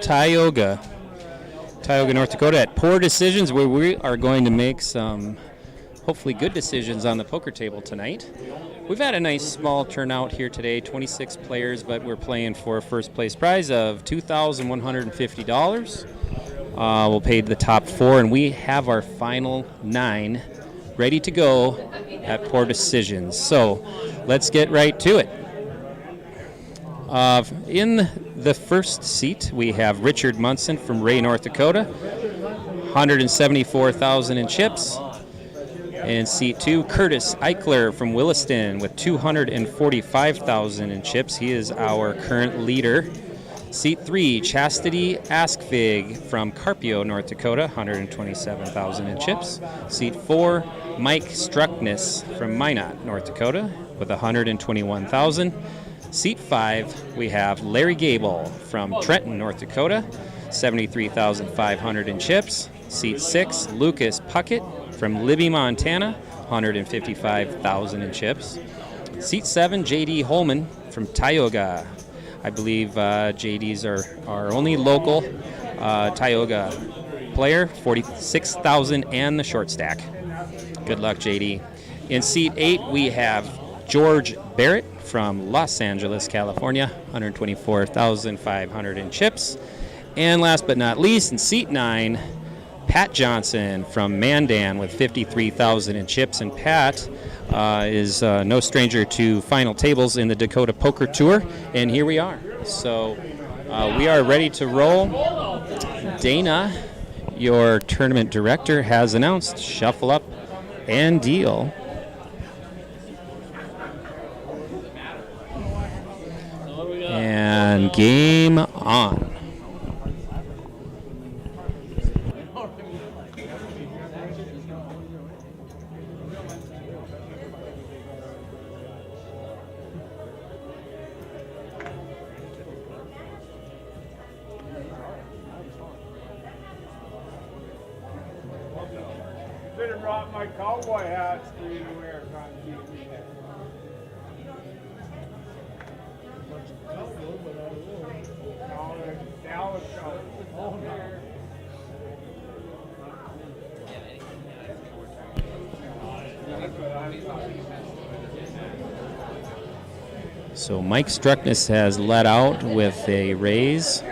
Tioga, North Dakota at Poor Decisions, where we are going to make some hopefully good decisions on the poker table tonight. We've had a nice small turnout here today, 26 players, but we're playing for a first place prize of $2,150. We'll pay the top four, and we have our final 9 ready to go at Poor Decisions. So let's get right to it. In the first seat, we have Richard Munson from Ray, North Dakota, 174,000 in chips. In seat 2, Curtis Eichler from Williston with 245,000 in chips. He is our current leader. Seat 3, Chastity Askfig from Carpio, North Dakota, 127,000 in chips. Seat 4, Mike Struckness from Minot, North Dakota, with 121,000. Seat 5, we have Larry Gable from Trenton, North Dakota, 73,500 in chips. Seat 6, Lucas Puckett from Libby, Montana, 155,000 in chips. Seat 7, J.D. Holman from Tioga. I believe JD's our only local Tioga player, 46,000 and the short stack. Good luck, JD. In seat 8, we have George Barrett from Los Angeles, California, 124,500 in chips. And last but not least, in seat 9, Pat Johnson from Mandan with 53,000 in chips. And Pat is no stranger to final tables in the Dakota Poker Tour. And here we are. So we are ready to roll. Dana, your tournament director, has announced shuffle up and deal. And game on. Should have brought my cowboy hats for you to wear on TV. So Mike Struckness has led out with a raise.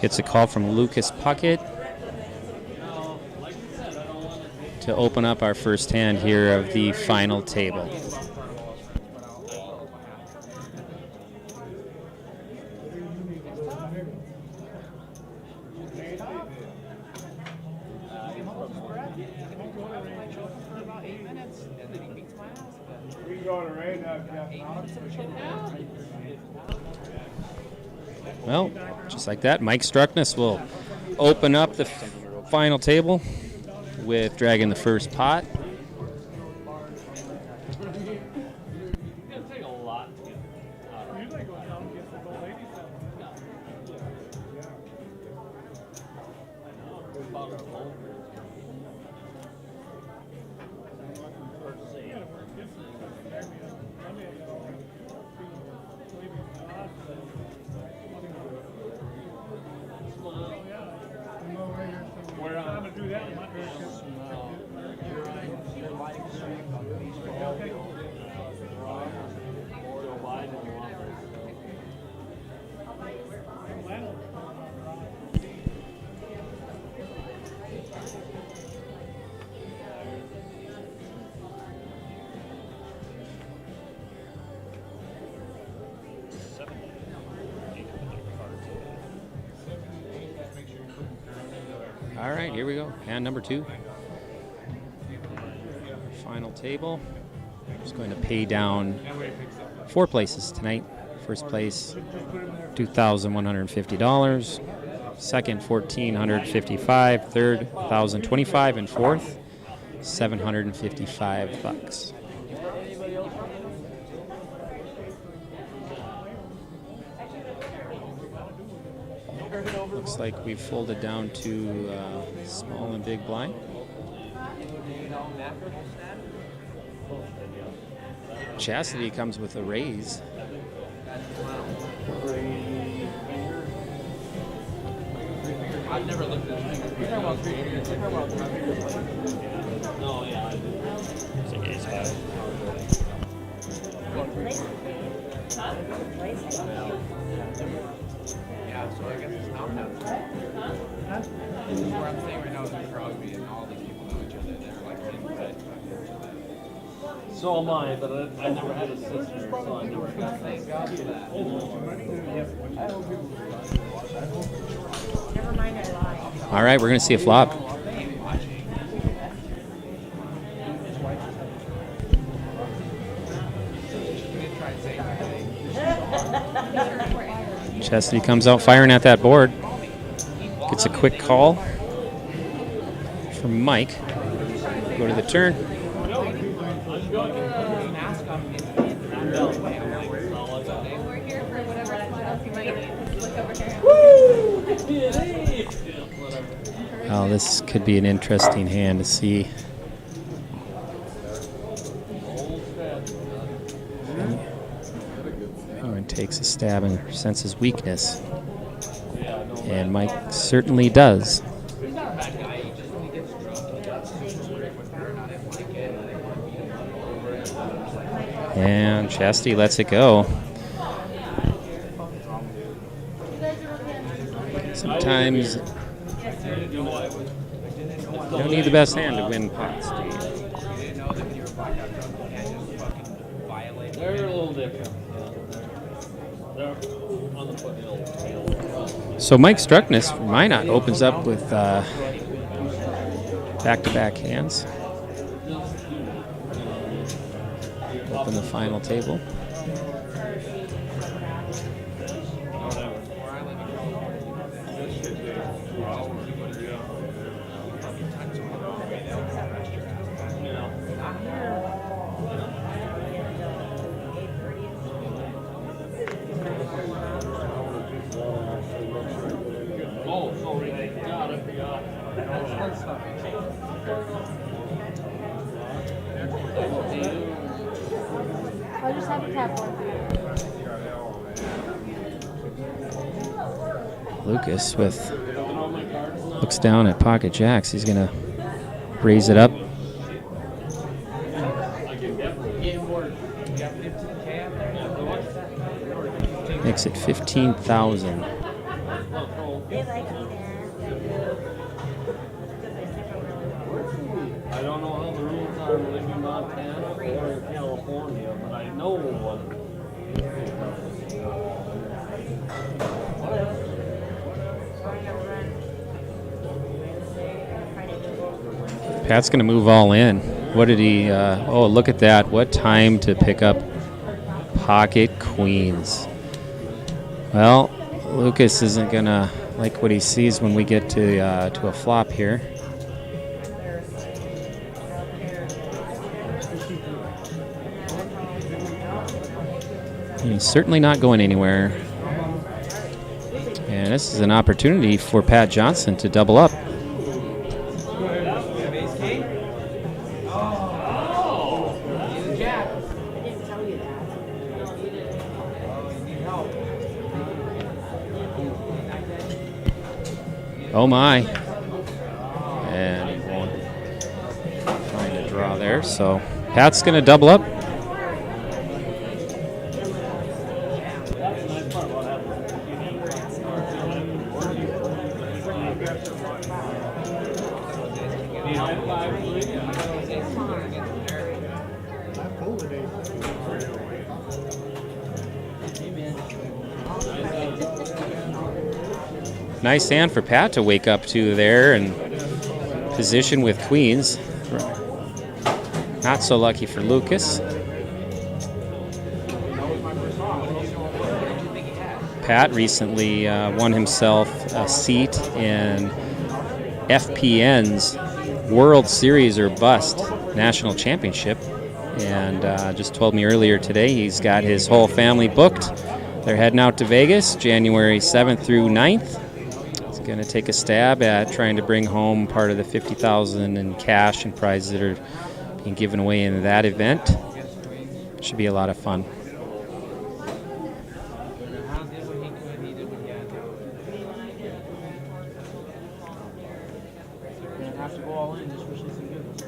Gets a call from Lucas Puckett to open up our first hand here of the final table. Well, just like that, Mike Struckness will open up the final table with dragging the first pot. All right, here we go. Hand number 2. Final table. Just going to pay down 4 places tonight. First place, $2,150. Second, $1,455. Third, $1,025, and fourth, $755. Looks like we've folded down to small and big blind. Chastity comes with a raise. I've never looked at it. No, yeah, I do. It's like ace high. Yeah, so I guess it's not that. This is where I'm saying right now is in Crosby and all these people know each other. They're like inside fucking each other. So am I, but I never had a sister, so I never got Thank God for that. Never mind, I lied. All right, we're going to see a flop. Chastity comes out firing at that board. Gets a quick call from Mike. Go to the turn. Oh, this could be an interesting hand to see. Everyone takes a stab and senses weakness. And Mike certainly does. And Chastity lets it go. Sometimes you don't need the best hand to win pots. They're a little different. They're on the foothill. So Mike Struckness from Minot opens up with back-to-back hands. Open the final table. I'll just have a tap one. Lucas looks down at pocket jacks. He's gonna raise it up. Makes it 15,000. They like me there. I don't know how the rules are living in Montana or in California, but I know what. Pat's going to move all in. What did he? Oh, look at that. What time to pick up pocket queens. Well, Lucas isn't going to like what he sees when we get to a flop here. He's certainly not going anywhere. And this is an opportunity for Pat Johnson to double up. Oh my. And he won't find a draw there. So Pat's going to double up. Nice hand for Pat to wake up to there and position with queens. Not so lucky for Lucas. Pat recently won himself a seat in FPN's World Series or Bust National Championship. And just told me earlier today he's got his whole family booked. They're heading out to Vegas January 7th through 9th. Going to take a stab at trying to bring home part of the $50,000 in cash and prizes that are being given away in that event. Should be a lot of fun. have to go all in just for shits and giggles.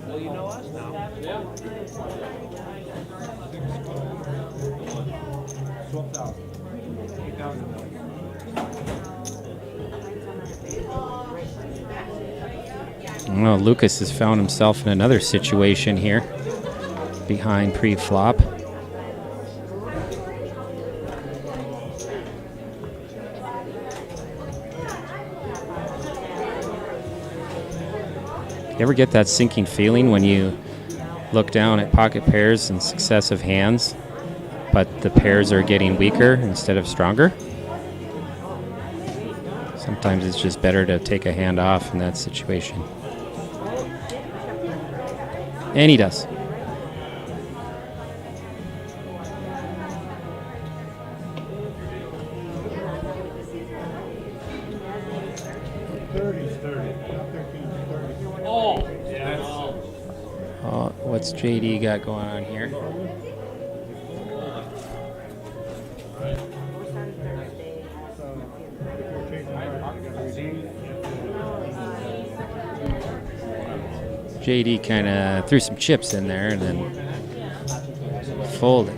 Well, you know us now. Yeah. 12,000. 8,000. Well, Lucas has found himself in another situation here behind pre-flop. You ever get that sinking feeling when you look down at pocket pairs and successive hands, but the pairs are getting weaker instead of stronger? Sometimes it's just better to take a hand off in that situation. And he does. What's JD got going on here? JD kind of threw some chips in there and then folded.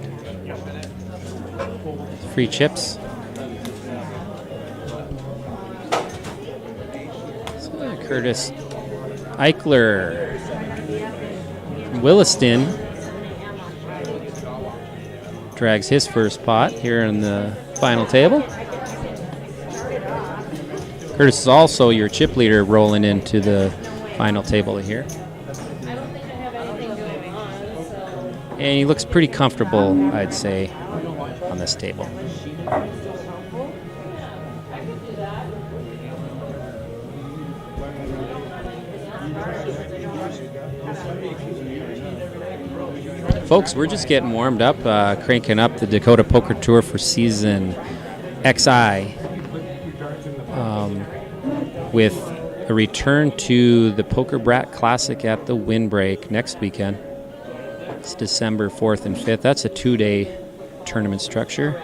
Free chips. So Curtis Eichler from Williston drags his first pot here on the final table. Curtis is also your chip leader rolling into the final table here. And he looks pretty comfortable, I'd say, on this table. Folks, we're just getting warmed up, cranking up the Dakota Poker Tour for season XI with a return to the Poker Brat Classic at the Windbreak next weekend. It's December 4th and 5th. That's a 2-day tournament structure.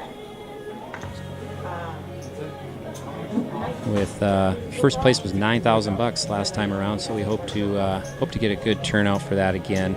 With first place was $9,000 last time around, so we hope to get a good turnout for that again.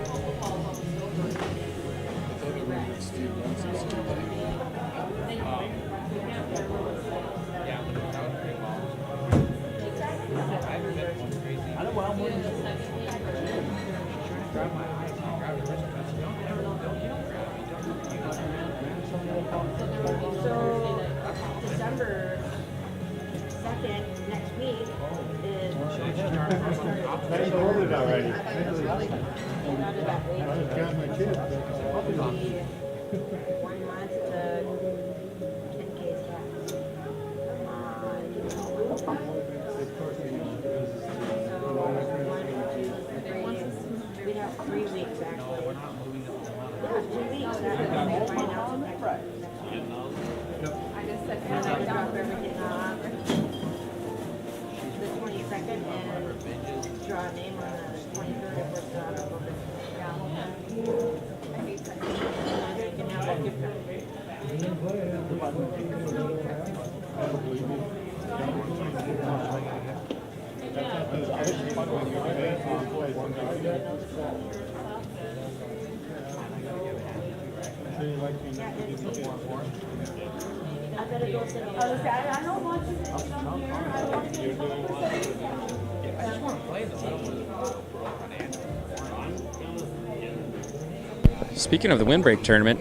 Speaking of the Windbreak tournament,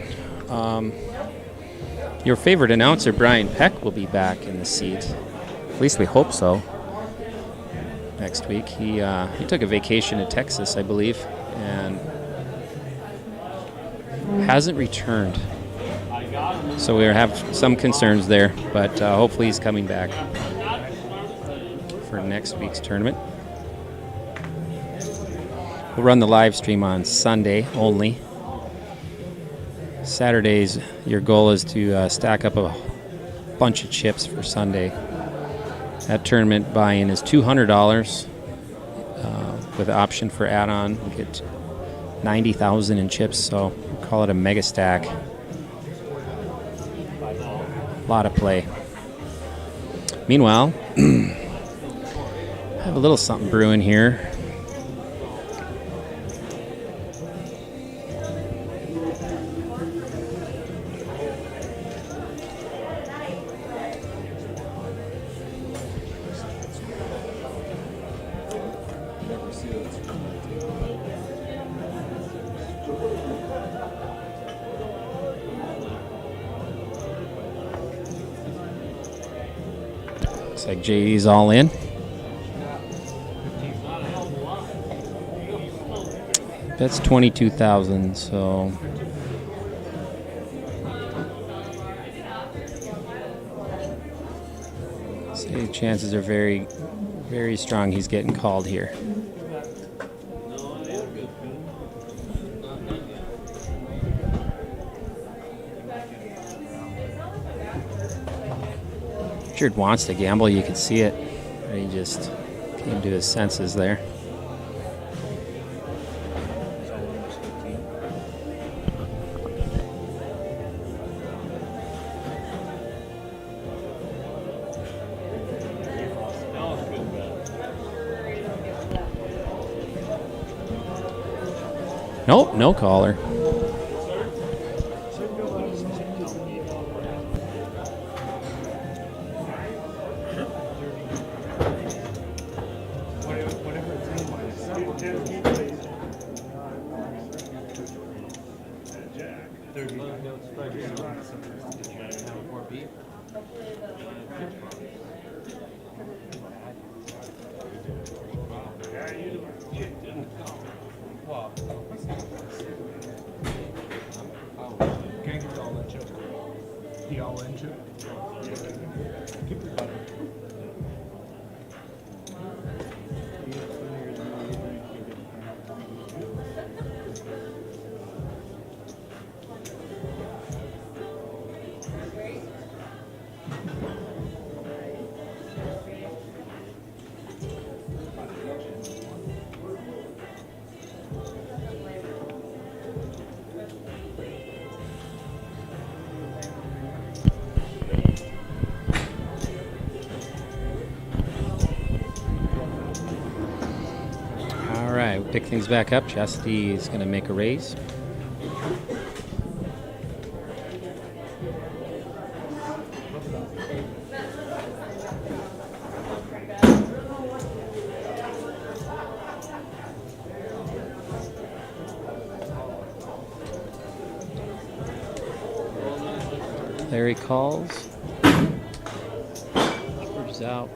your favorite announcer, Brian Peck, will be back in the seat. At least we hope so. Next week. He took a vacation to Texas, I believe, and hasn't returned. So we have some concerns there, but hopefully he's coming back for next week's tournament. We'll run the live stream on Sunday only. Saturdays, your goal is to stack up a bunch of chips for Sunday. That tournament buy-in is $200 with the option for add-on. You get 90,000 in chips, so call it a mega stack. A lot of play. Meanwhile, I have a little something brewing here. Looks like JD's all in. That's 22,000, so say chances are very, very strong he's getting called here. Richard wants to gamble, you can see it. He just came to his senses there. Nope, no caller. Pick things back up. Chastity is going to make a raise. Larry calls. George is out.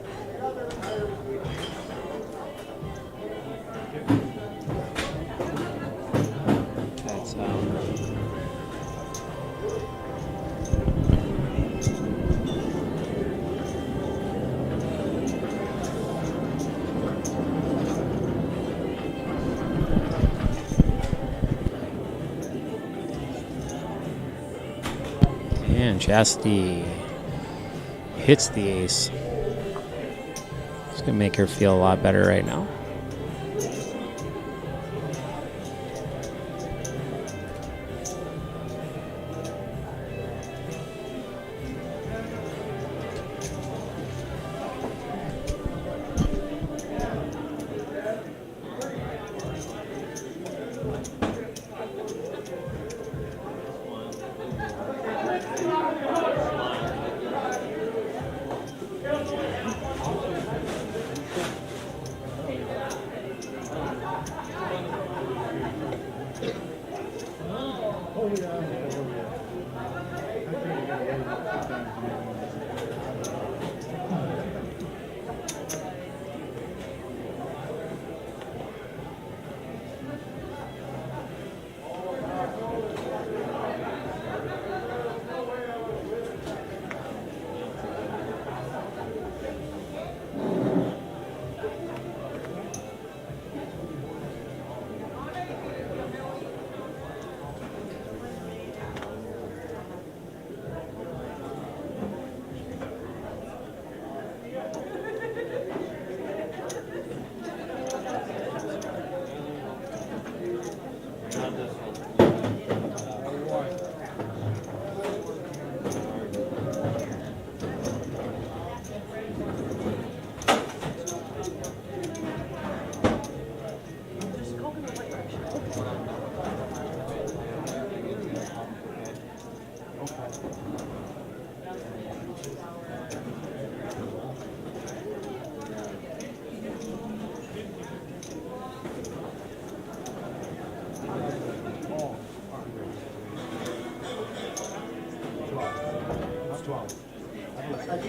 And Chastity hits the ace. It's going to make her feel a lot better right now.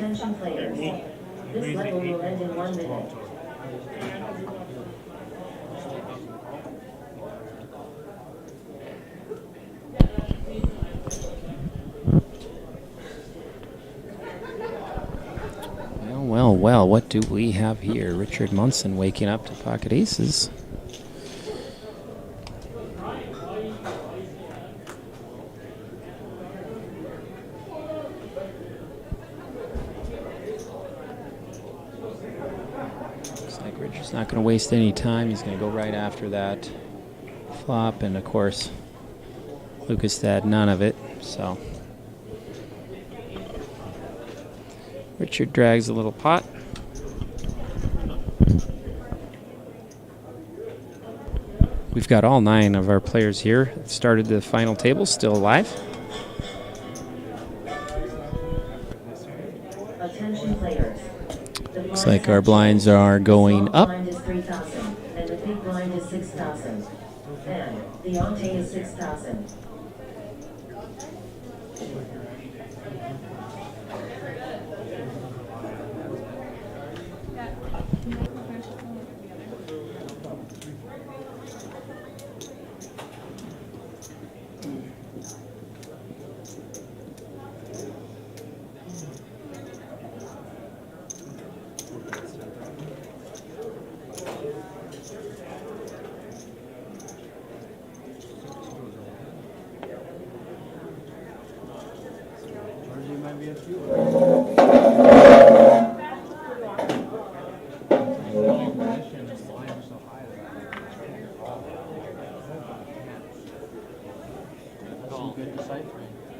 Attention players. This level will end in 1 minute. Well, what do we have here? Richard Munson waking up to pocket aces. Looks like Richard's not going to waste any time. He's going to go right after that flop, and of course, Lucas had none of it, so Richard drags a little pot. We've got all 9 of our players here. Started the final table, still alive. Attention players. Looks like our blinds are going up. The blind is 3,000, and the big blind is 6,000. And the ante is 6,000.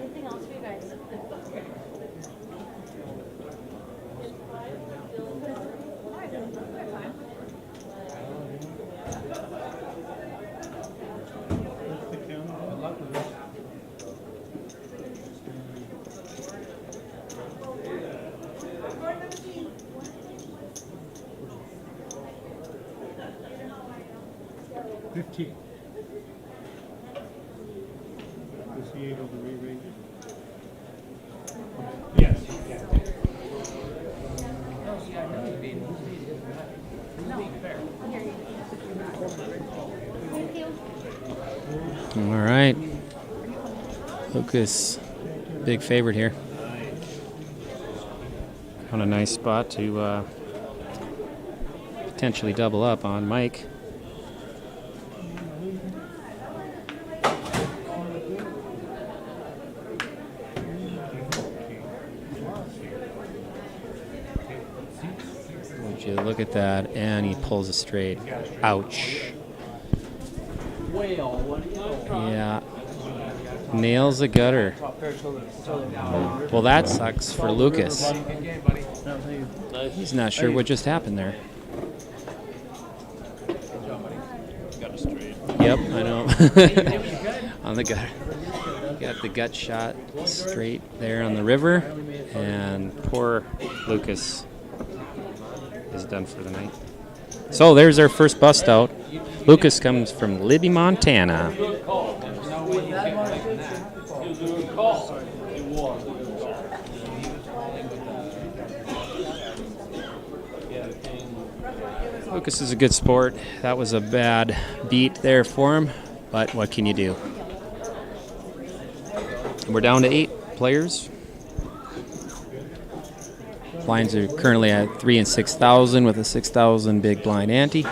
Anything else for you guys? Is he able to re-raise it? Yes. All right. Lucas, big favorite here. On a nice spot to potentially double up on Mike. Would you look at that, and he pulls a straight. Ouch. Yeah. Nails a gutter. Well, that sucks for Lucas. He's not sure what just happened there. Yep, I know. On the gutter. Got the gut shot straight there on the river, and poor Lucas is done for the night. So there's our first bust out. Lucas comes from Libby, Montana. Lucas is a good sport. That was a bad beat there for him, but what can you do? We're down to 8 players. Blinds are currently at 3 and 6,000 with a 6,000 big blind ante.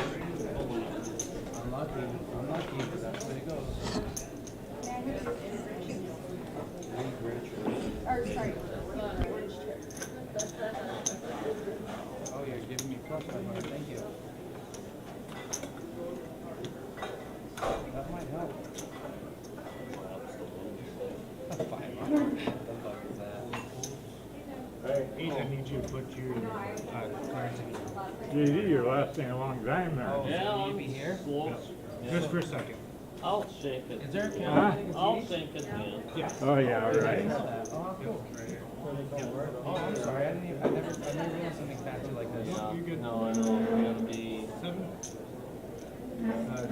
I need you to put your currency. JD, you're lasting a long time now. Yeah, I'll be here. Just for a second. I'll shake it. Is there a Huh? camera? I'll shake it, man. Oh, yeah, all right. Oh, I'm sorry. I never realized something faster like this. You're good. No, I know. We're gonna be. 7?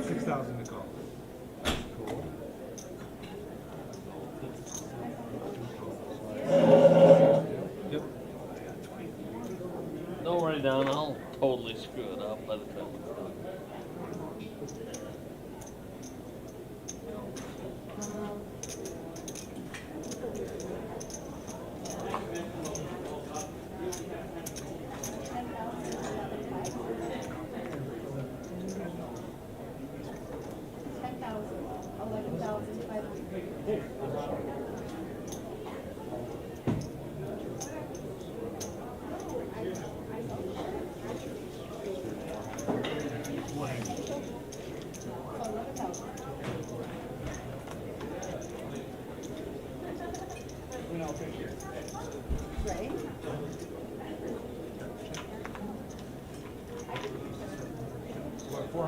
6,000 to call. Cool. Yep.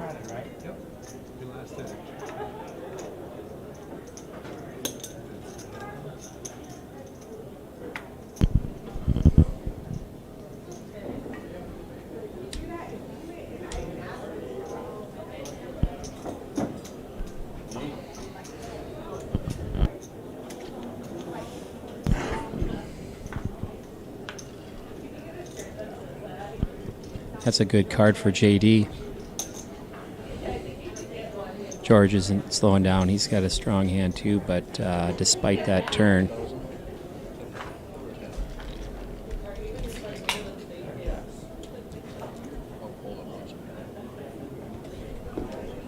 Friday, right? Yep. Your last day. That's a good card for JD. George isn't slowing down. He's got a strong hand too, but despite that turn,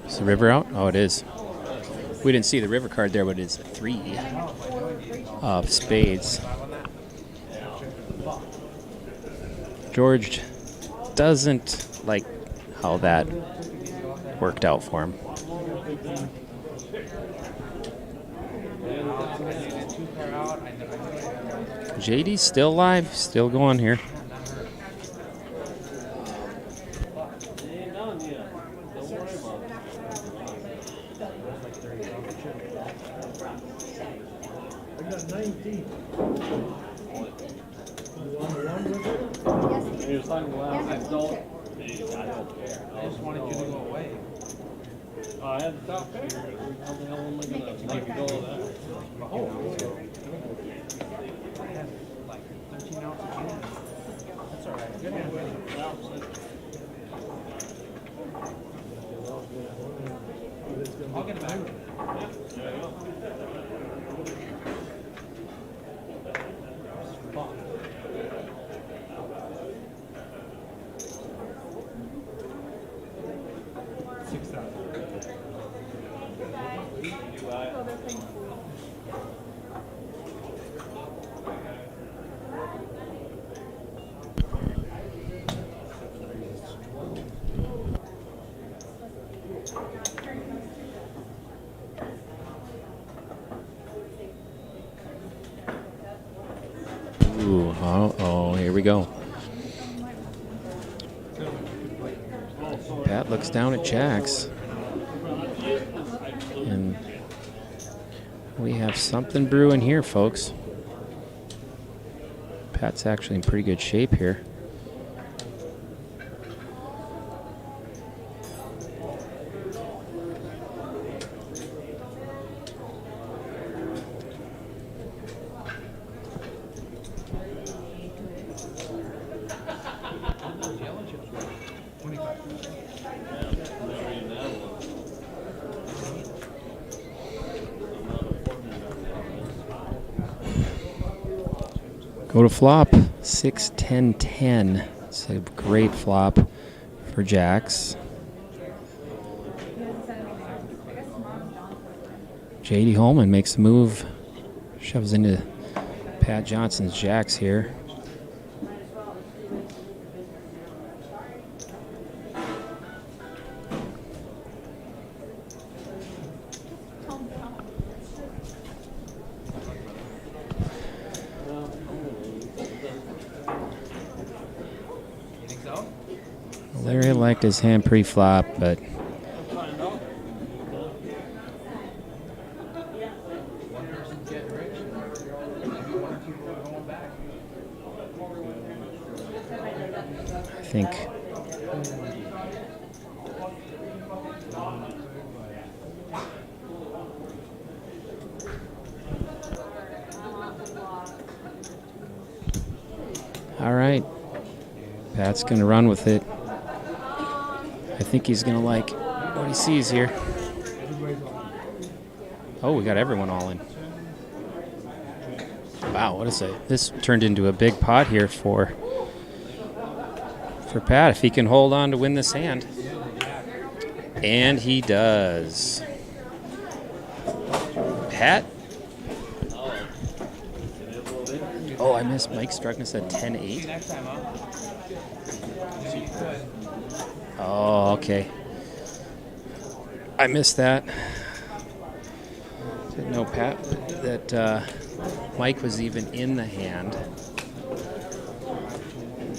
is the river out? Oh, it is. We didn't see the river card there, but it's a 3 of spades. George doesn't like how that worked out for him. JD's still alive, still going here. I got 19. He was talking about, I don't care. I just wanted you to go away. I had to stop there. How the hell am I gonna let go of that? I had like 13 ounces of candy. That's all right. Good hand. I'll get it back. Ooh, oh, here we go. Pat looks down at Jacks. And we have something brewing here, folks. Pat's actually in pretty good shape here. Go to flop, 6, 10, 10. It's a great flop for Jacks. J.D. Holman makes a move, shoves into Pat Johnson's Jacks here. Larry liked his hand pre-flop, but One person's getting rich. Maybe one or two people are going back. I think all right. Pat's going to run with it. I think he's going to like what he sees here. Oh, we got everyone all in. Wow, what is it? This turned into a big pot here for Pat if he can hold on to win this hand. And he does. Pat? Oh, I missed. Mike struck us at 10-8. Next time up. Oh, okay. I missed that. Didn't know, Pat, that Mike was even in the hand.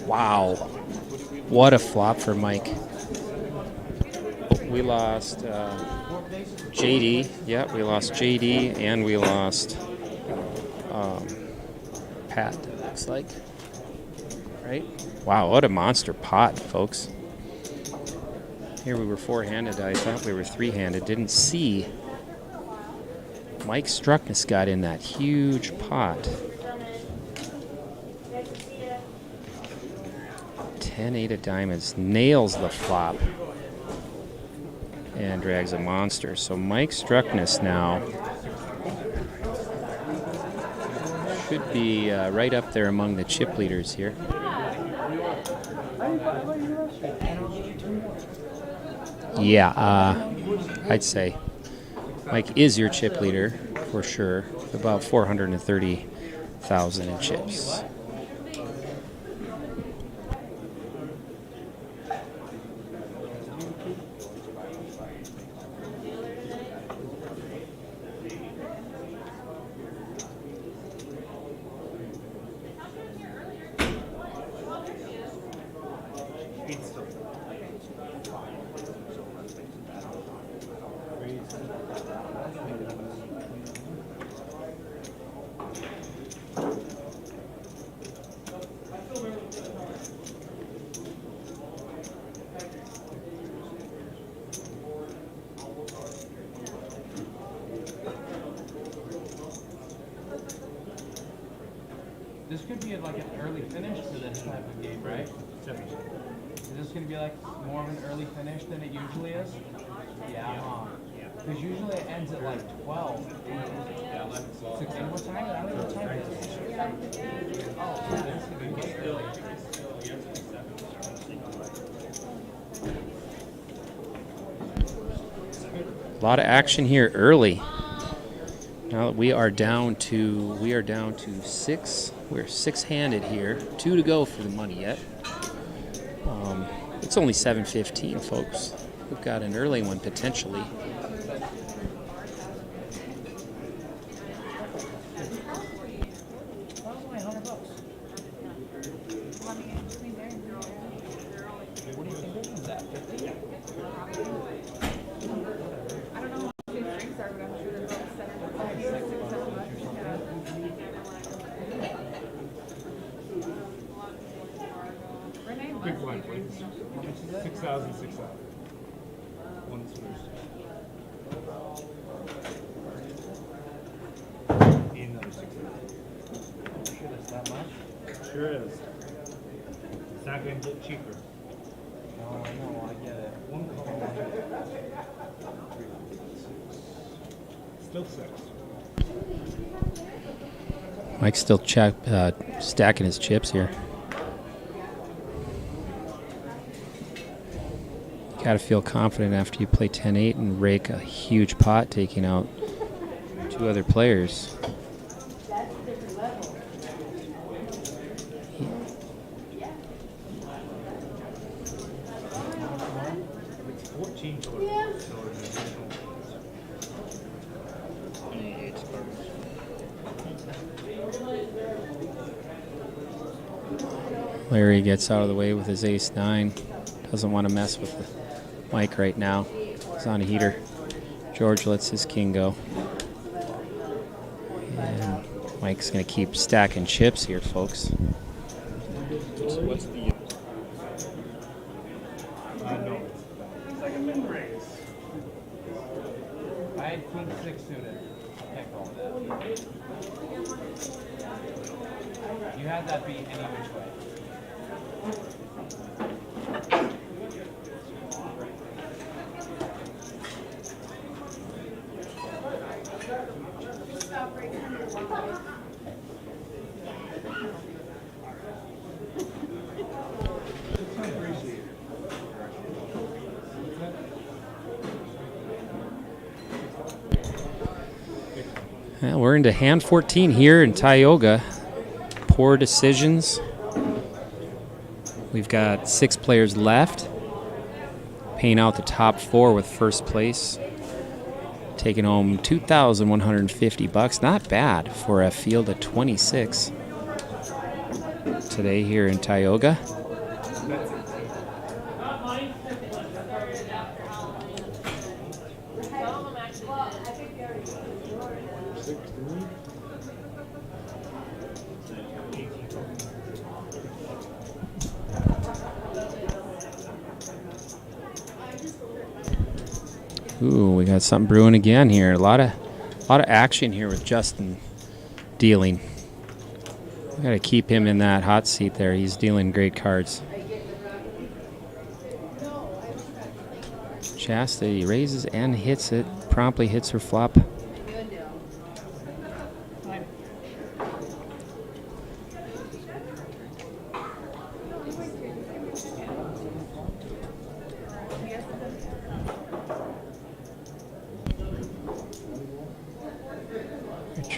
Wow. What a flop for Mike. we lost JD. Yeah, we lost JD, and we lost Pat, it looks like. Right? Wow, what a monster pot, folks. Here we were four-handed. I thought we were three-handed. Didn't see. Mike Struckness got in that huge pot. 10-8 of diamonds. Nails the flop. And drags a monster. So Mike Struckness now should be right up there among the chip leaders here. Yeah, I'd say Mike is your chip leader for sure. About 430,000 in chips. This could be like an early finish to this type of game, right? Is this going to be like more of an early finish than it usually is? Yeah. Because usually it ends at like 12. Yeah, 11. 16. What time? I don't know what time it is. Oh, this could be early. A lot of action here early. Now that we are down to six. We're six-handed here. 2 to go for the money yet. It's only 7:15, folks. We've got an early one potentially. Big blind, please. 6,000, 6,000. One switch. Need another 6,000. Shit, it's that much? Sure is. It's not going to get cheaper. No, I know, I get it. One call. Still 6. Mike's still stacking his chips here. Got to feel confident after you play 10-8 and rake a huge pot, taking out 2 other players. It's 14 to Larry gets out of the way with his ace-9. Doesn't want to mess with the Mike right now. He's on a heater. George lets his king go. And Mike's going to keep stacking chips here, folks. What's the... no. It's like a mid-raise. I had king 6 suited. I can't call it that. You had that beat any which way. Well, we're into hand 14 here in Tioga. Poor decisions. We've got 6 players left. Paying out the top 4 with first place. Taking home $2,150. Not bad for a field of 26 today here in Tioga. Ooh, we got something brewing again here. A lot of action here with Justin dealing. We got to keep him in that hot seat there. He's dealing great cards. Chastity raises and hits it. Promptly hits her flop.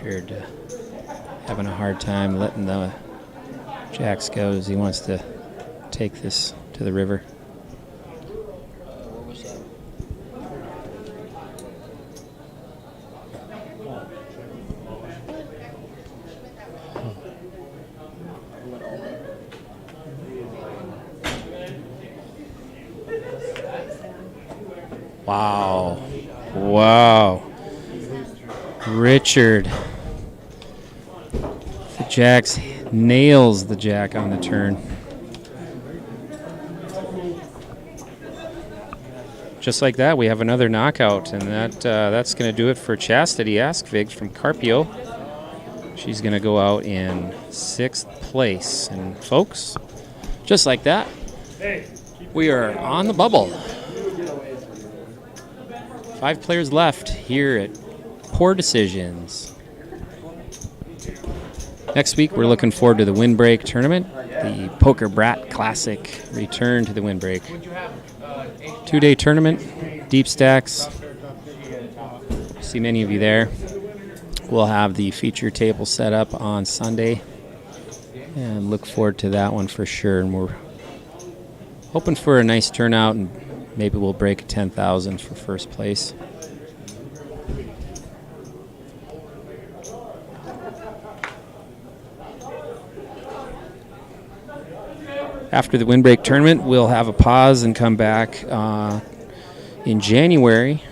Richard having a hard time letting the jacks go as he wants to take this to the river. Wow. Wow. Richard. The jacks nails the jack on the turn. Just like that, we have another knockout, and that's going to do it for Chastity Askvig from Carpio. She's going to go out in 6th place. And folks, just like that, we are on the bubble. 5 players left here at Poor Decisions. Next week, we're looking forward to the Windbreak tournament. The Poker Brat Classic return to the Windbreak. 2-day tournament, deep stacks. See many of you there. We'll have the feature table set up on Sunday, and look forward to that one for sure. And we're hoping for a nice turnout, and maybe we'll break 10,000 for first place. After the Windbreak tournament, we'll have a pause and come back in January.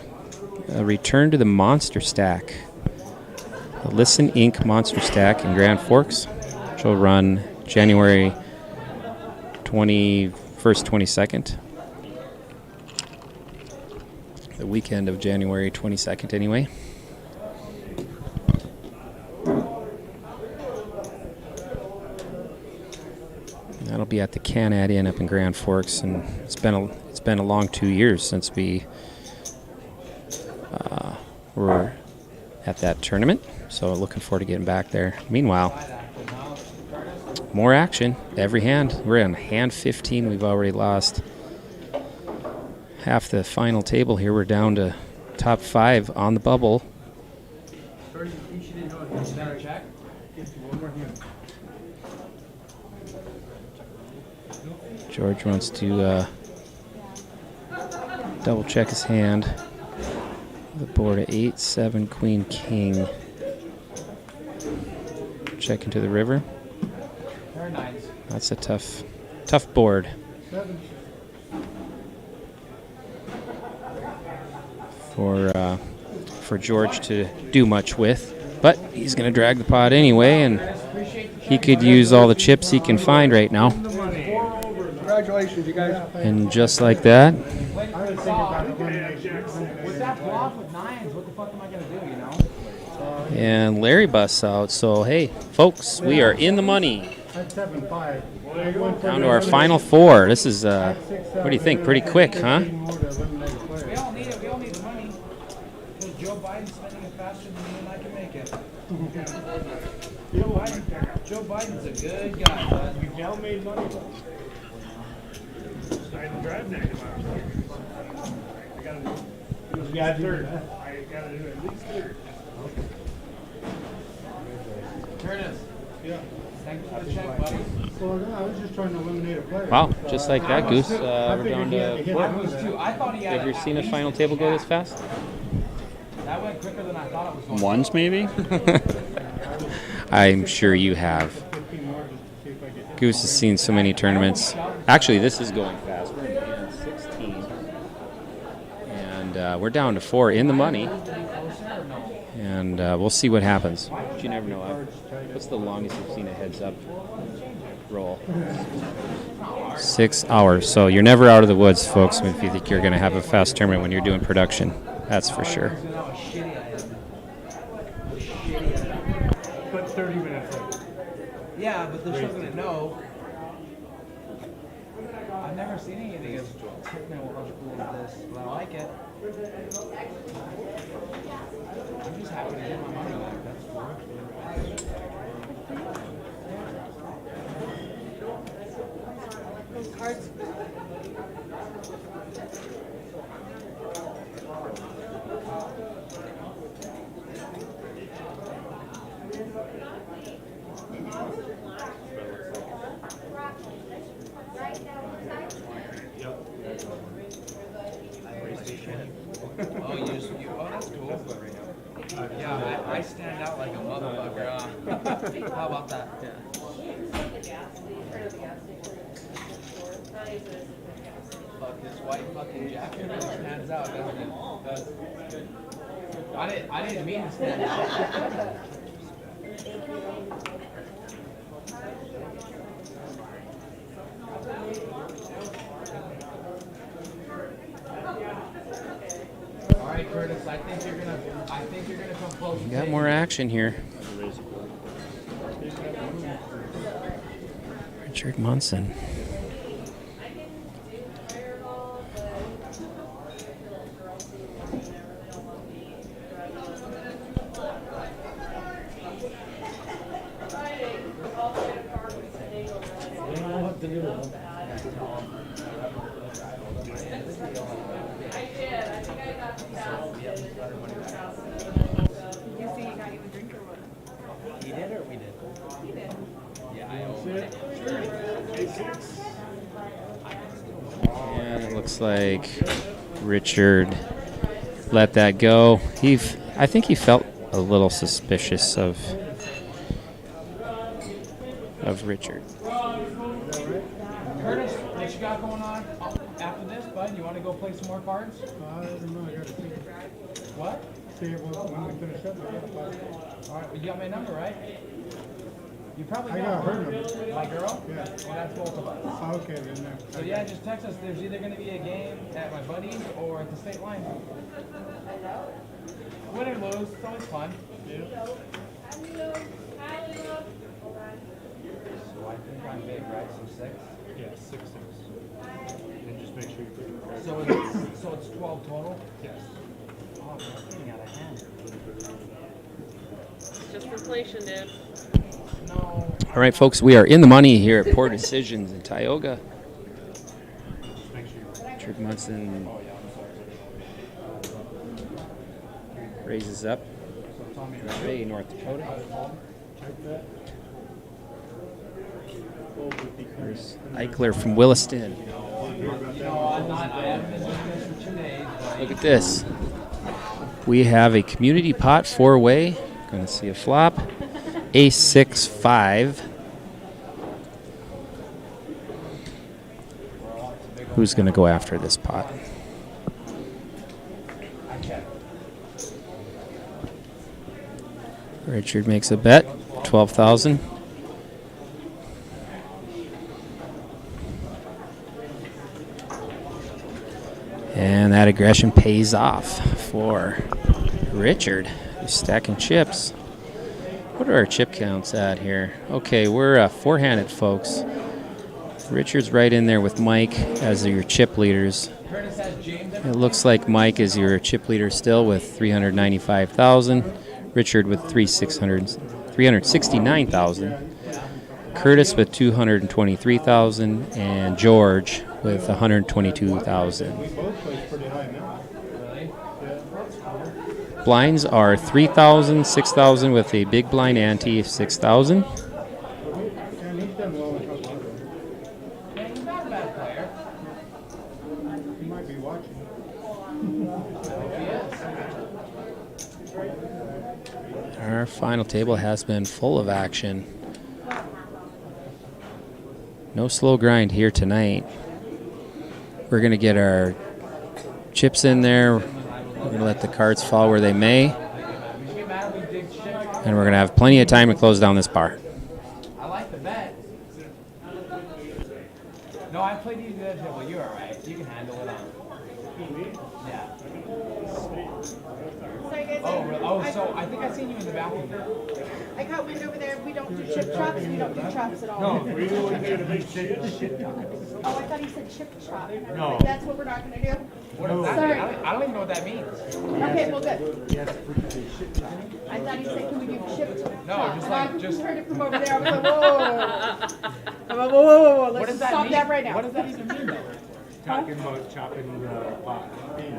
A return to the Monster Stack. The Listen Inc. Monster Stack in Grand Forks, which will run January 21st, 22nd. The weekend of January 22nd, anyway. That'll be at the Canad Inn up in Grand Forks, and it's been a long 2 years since we were at that tournament. So looking forward to getting back there. Meanwhile, more action every hand. We're on hand 15. We've already lost half the final table here. We're down to top 5 on the bubble. George wants to double check his hand. The board at 8, 7, Queen, King. Check into the river. That's a tough board. For George to do much with, but he's going to drag the pot anyway, and he could use all the chips he can find right now. Congratulations, you guys. And just like that. With that block with 9s, what the fuck am I going to do, you know? And Larry busts out. So, hey, folks, we are in the money. Down to our final 4. This is, what do you think? Pretty quick, huh? We all need it. We all need the money. Because Joe Biden's spending it faster than me and I can make it. Joe Biden's a good guy, bud. You now made money. I drive next time. I gotta do third. I gotta do at least third. Curtis. Yeah. Thanks for the check, buddy. Well, I was just trying to eliminate a player. Wow, just like that, Goose. We're down to I 4. was too. I thought he had. Have you seen a final table go this fast? That went quicker than I thought it was going. Once, maybe? I'm sure you have. Goose has seen so many tournaments. Actually, this is going fast. We're in hand 16. And we're down to 4 in the money. closer or no? And we'll see what happens. But you never know. What's the longest you've seen a heads-up roll? 6 hours. So you're never out of the woods, folks, if you think you're going to have a fast tournament when you're doing production. That's for sure. But 30 minutes late. Yeah, but they're still gonna know. I've never seen anything as technical as this, but I like it. I'm just happy to get my money back. That's cool. Those cards. Oh, that's cool. Yeah, I stand out like a motherfucker. How about that? Fuck, this white fucking jacket really stands out, doesn't it? I didn't mean to stand out. All right, Curtis. I think you're gonna come close. We got more action here. Richard Munson. He did or we did? He did. Yeah, I own it. And it looks like Richard let that go. I think he felt a little suspicious of Richard. Curtis, what you got going on after this, bud? You want to go play some more cards? I don't know, I gotta see. What? See it when we finish up. I gotta find. All right, well, you got my number, right? You probably I got got her number. My girl? Yeah. Well, that's both of us. Oh, okay, then there. So yeah, just text us. There's either going to be a game at my buddy's or at the state line. Win or lose, it's always fun. So I think I'm big, right? So 6? Yeah, 6-6. And just make sure you put your cards. So it's 12 total? Yes. Oh, that's getting out of hand. Just inflation, dude. No. All right, folks, we are in the money here at Poor Decisions in Tioga. Just make sure you Richard Munson raises up. Bay, North Dakota. There's Eichler from Williston. I haven't been doing this for 2 days. Look at this. We have a community pot 4-way. Going to see a flop. Ace 6 5. Who's going to go after this pot? Richard makes a bet, 12,000. And that aggression pays off for Richard, who's stacking chips. What are our chip counts at here? Okay, we're four-handed, folks. Richard's right in there with Mike as your chip leaders. It looks like Mike is your chip leader still with 395,000. Richard with 369,000. Curtis with 223,000, and George with 122,000. Blinds are 3,000, 6,000 with a big blind ante of 6,000. Our final table has been full of action. No slow grind here tonight. We're going to get our chips in there. We're going to let the cards fall where they may. And we're going to have plenty of time to close down this bar. I like the bet. No, I played you the other day. Well, you're alright. You can handle it on. Yeah. Sorry, guys. Oh, really? Oh, so I think I seen you in the bathroom. I caught wind over there. We don't do chip chops. We don't do chops at all. No, we wouldn't do the big shit chop. Oh, I thought he said chip chop. No. Like, that's what we're not gonna do. What does that Sorry. mean? I don't even know what that means. Okay, well, good. I thought he said, can we do chip chop? No, just And like- I just- heard it from over there. I was like, whoa. I'm like, whoa. What Let's does just that stop mean? that right now. What does that even mean, though? Talking about chopping the pot.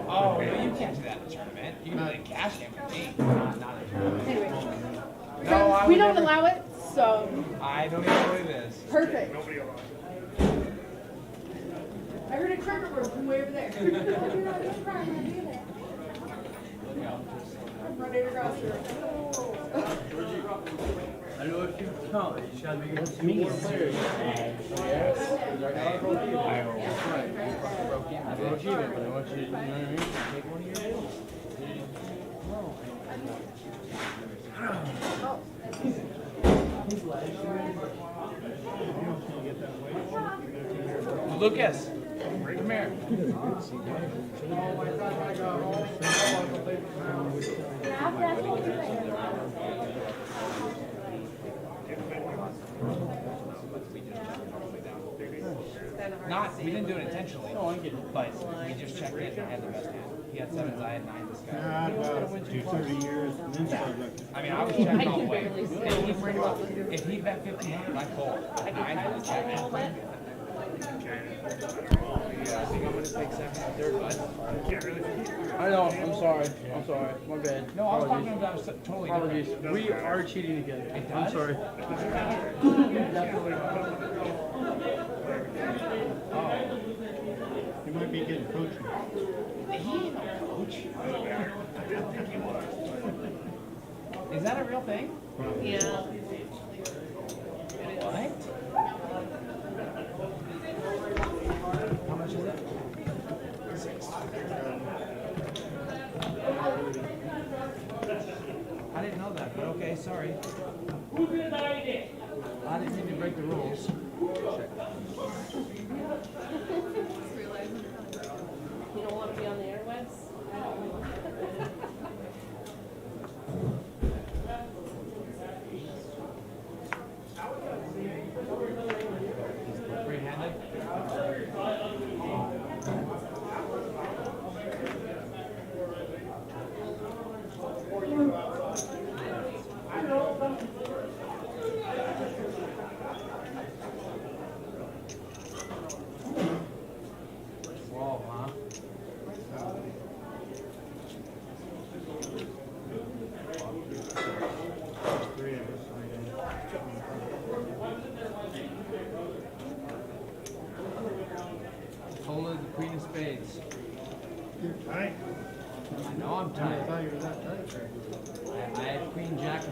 Oh, no, you can't do that in a tournament. You can do it in cash game with me, not in a tournament. Anyway. No, I We would don't never- allow it, so I don't even know what it is. perfect. I heard a cricket room from way over there. I'm running across the room. I know if you count, you just gotta make it 2 more players. I broke even, but I want you to, you know what I mean? Take one of your deals. Lucas, come here. We didn't do it intentionally, but we just checked in and I had the best hand. He had 7s, I had 9 this guy. Do 30 years and then start looking. I mean, I was checking all the way. If he bet 1,500, I fold. I was checking. Yeah, I think I'm gonna take 2nd or 3rd, bud. I know, I'm sorry, my bad. No, I was talking about totally Apologies, different. we are cheating again. I'm does? sorry. You might be getting coached. He ain't no coach. Is that a real thing? Yeah. What? How much is it? 6. I didn't know that, but okay, sorry. I didn't mean to break the rules. You don't want to be on the airwaves? Free-handed? Whoa, huh? Three of us. Folded the queen of spades. You're tight. I know I'm I tight. thought you were that tight. I had queen jack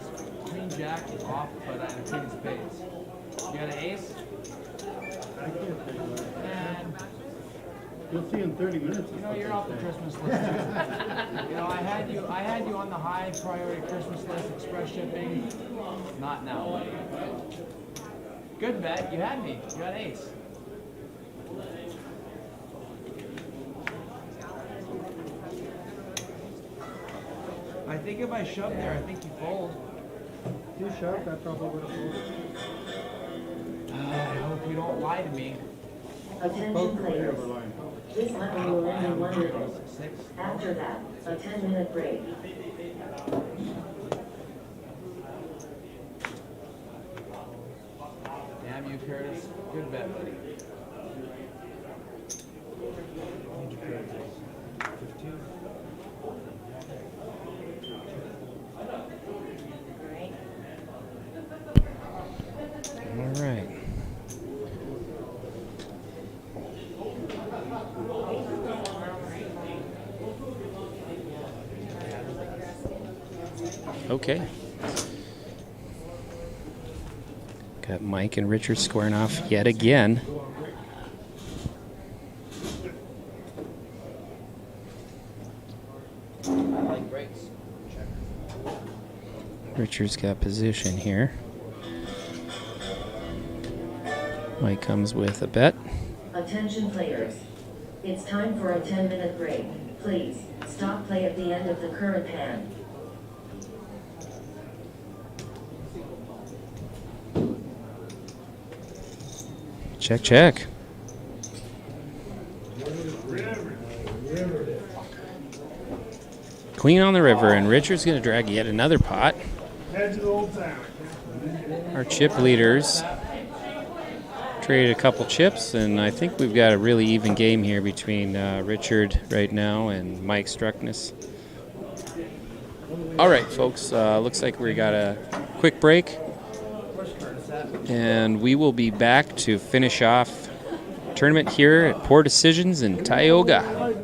off, but I had a queen of spades. You got an ace? I can't think of it. And You'll see in 30 minutes. you know you're off the Christmas list. You know I had you on the high priority Christmas list, express shipping. Not now, buddy. Good bet. You had me. You got ace. I think if I shoved there, I think you fold. You shoved, I probably would have folded. I hope you don't lie to me. Attention Both players. over line. This level will end in 1 minute. 6. After that, a 10-minute break. Damn you, Curtis. Good bet, buddy. 15. All right. Okay. Got Mike and Richard squaring off yet again. Richard's got position here. Mike comes with a bet. Attention players. It's time for a 10-minute break. Please, stop play at the end of the current hand. Check, check. Queen on the river, and Richard's going to drag yet another pot. Head to the old town. Our chip leaders traded a couple chips, and I think we've got a really even game here between Richard right now and Mike Struckness. All right, folks, looks like we got a quick break, and we will be back to finish off the tournament here at Poor Decisions in Tioga.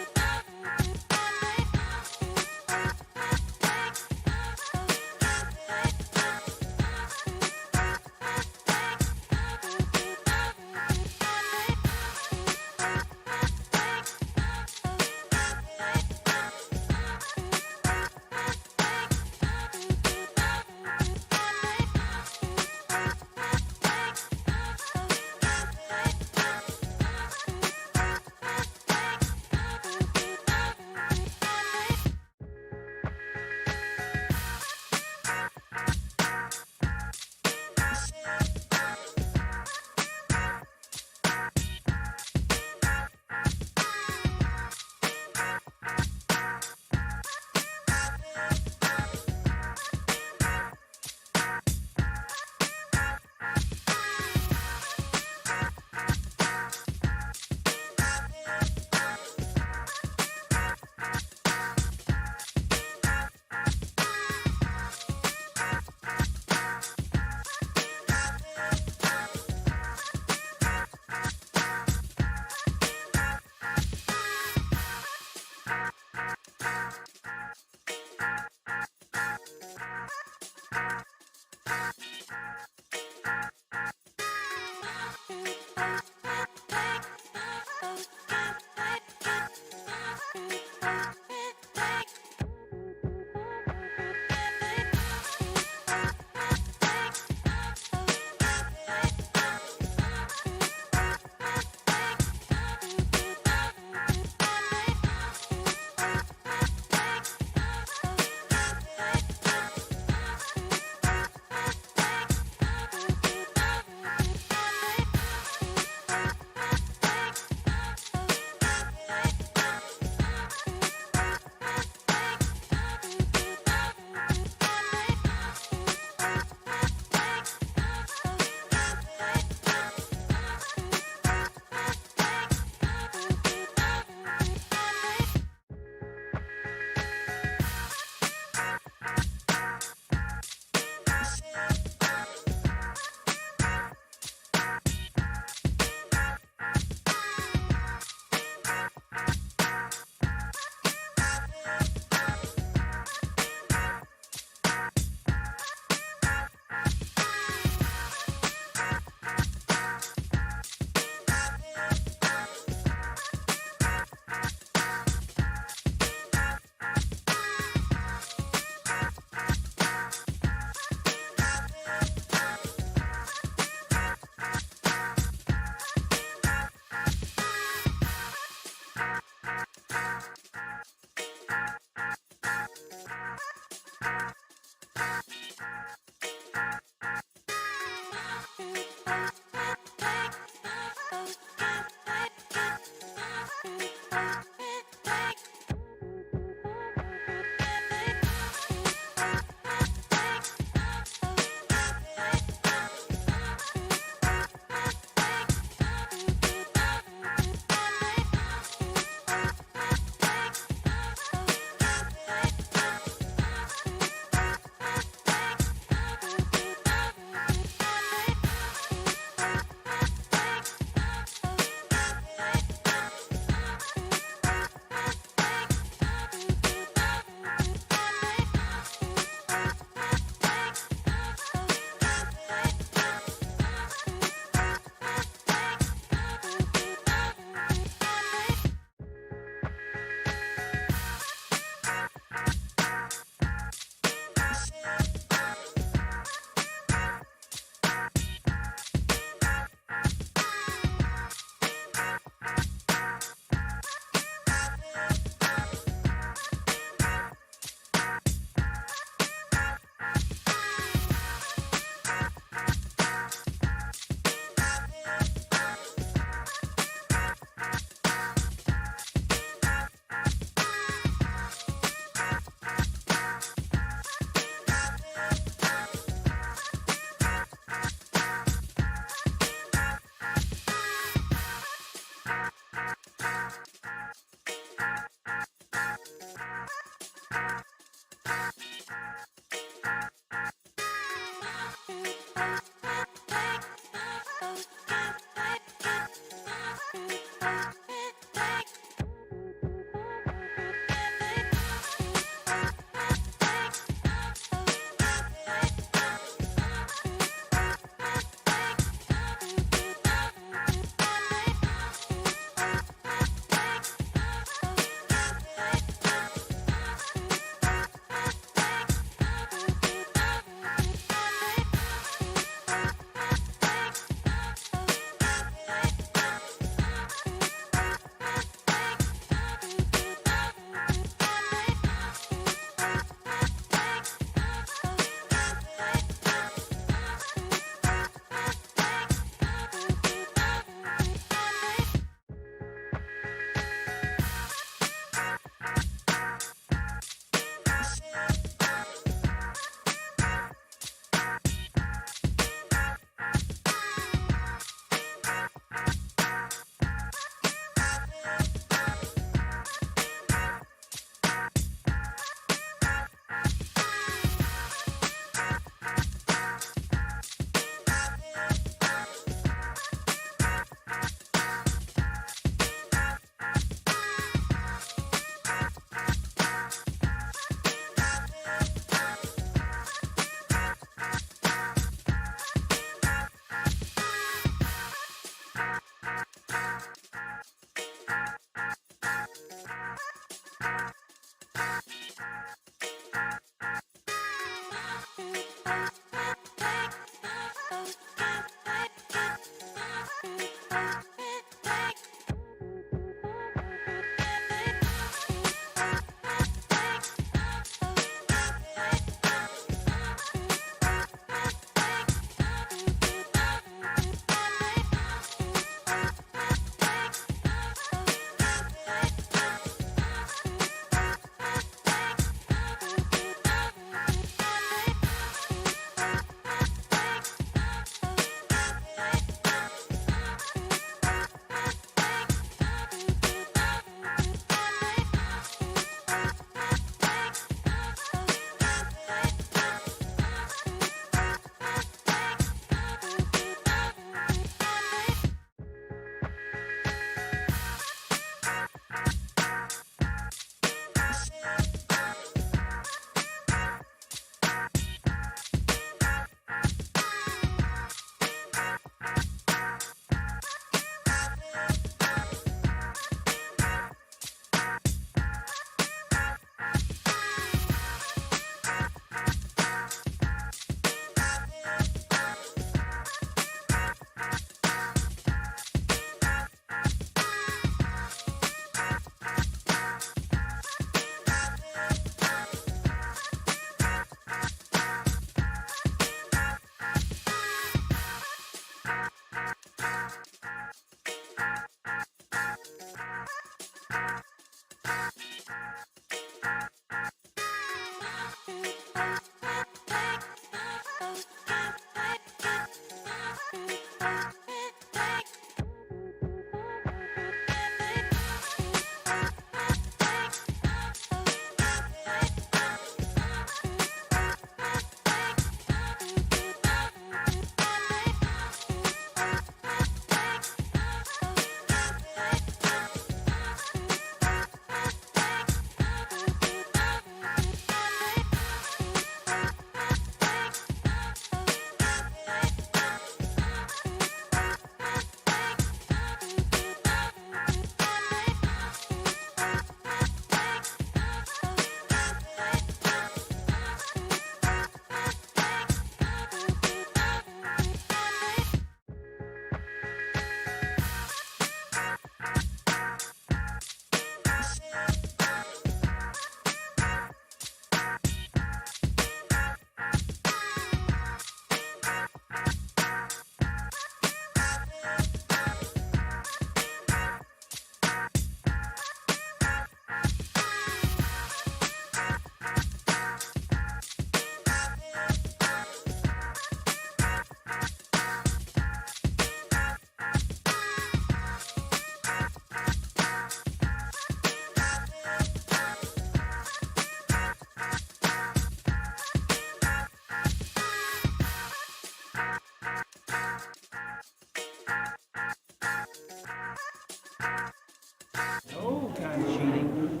Oh, kind of cheating.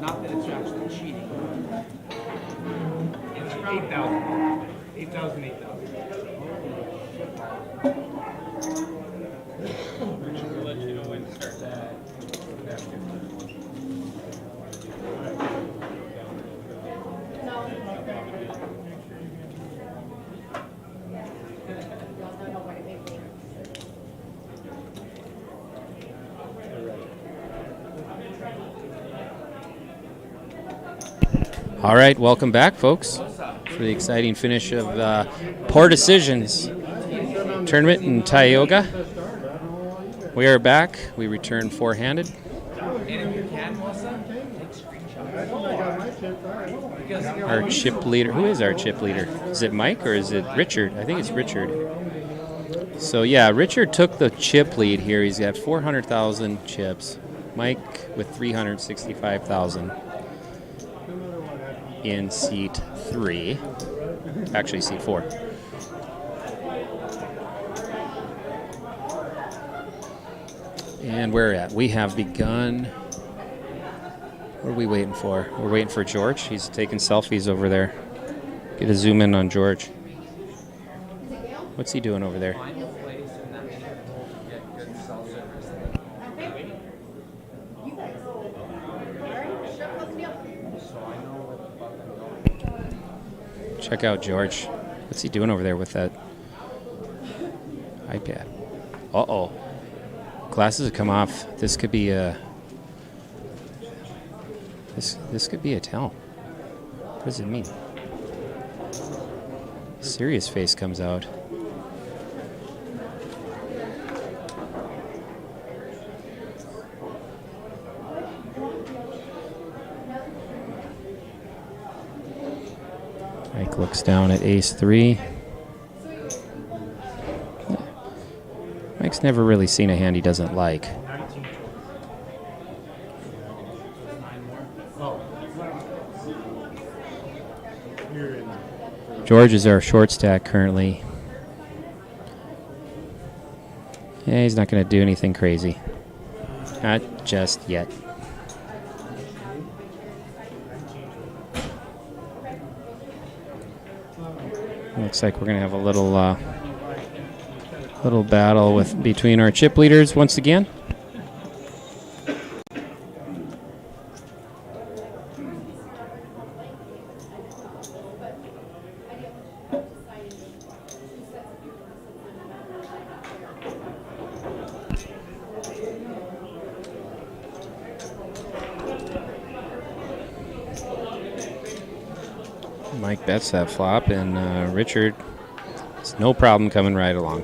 Not that it's actually cheating. It's 8,000. 8,000, 8,000. We'll let you know when to start that. All right, welcome back, folks, for the exciting finish of Poor Decisions tournament in Tioga. We are back. We return four-handed. And if you can, Melissa, take screenshots. Our chip leader. Who is our chip leader? Is it Mike or is it Richard? I think it's Richard. So, yeah, Richard took the chip lead here. He's got 400,000 chips. Mike with 365,000 in seat 3. Actually, seat 4. And where at? We have begun. What are we waiting for? We're waiting for George. He's taking selfies over there. Get a zoom in on George. What's he doing over there? Find a place in that many people to get good cell service. So I know what the fuck I'm going. Check out George. What's he doing over there with that iPad? Uh-oh. Glasses have come off. This could be a... This could be a tell. What does it mean? Serious face comes out. Mike looks down at ace 3. Mike's never really seen a hand he doesn't like. George is our short stack currently. Yeah, he's not going to do anything crazy. Not just yet. Looks like we're going to have a little battle between our chip leaders once again. Mike bets that flop, and Richard has no problem coming right along.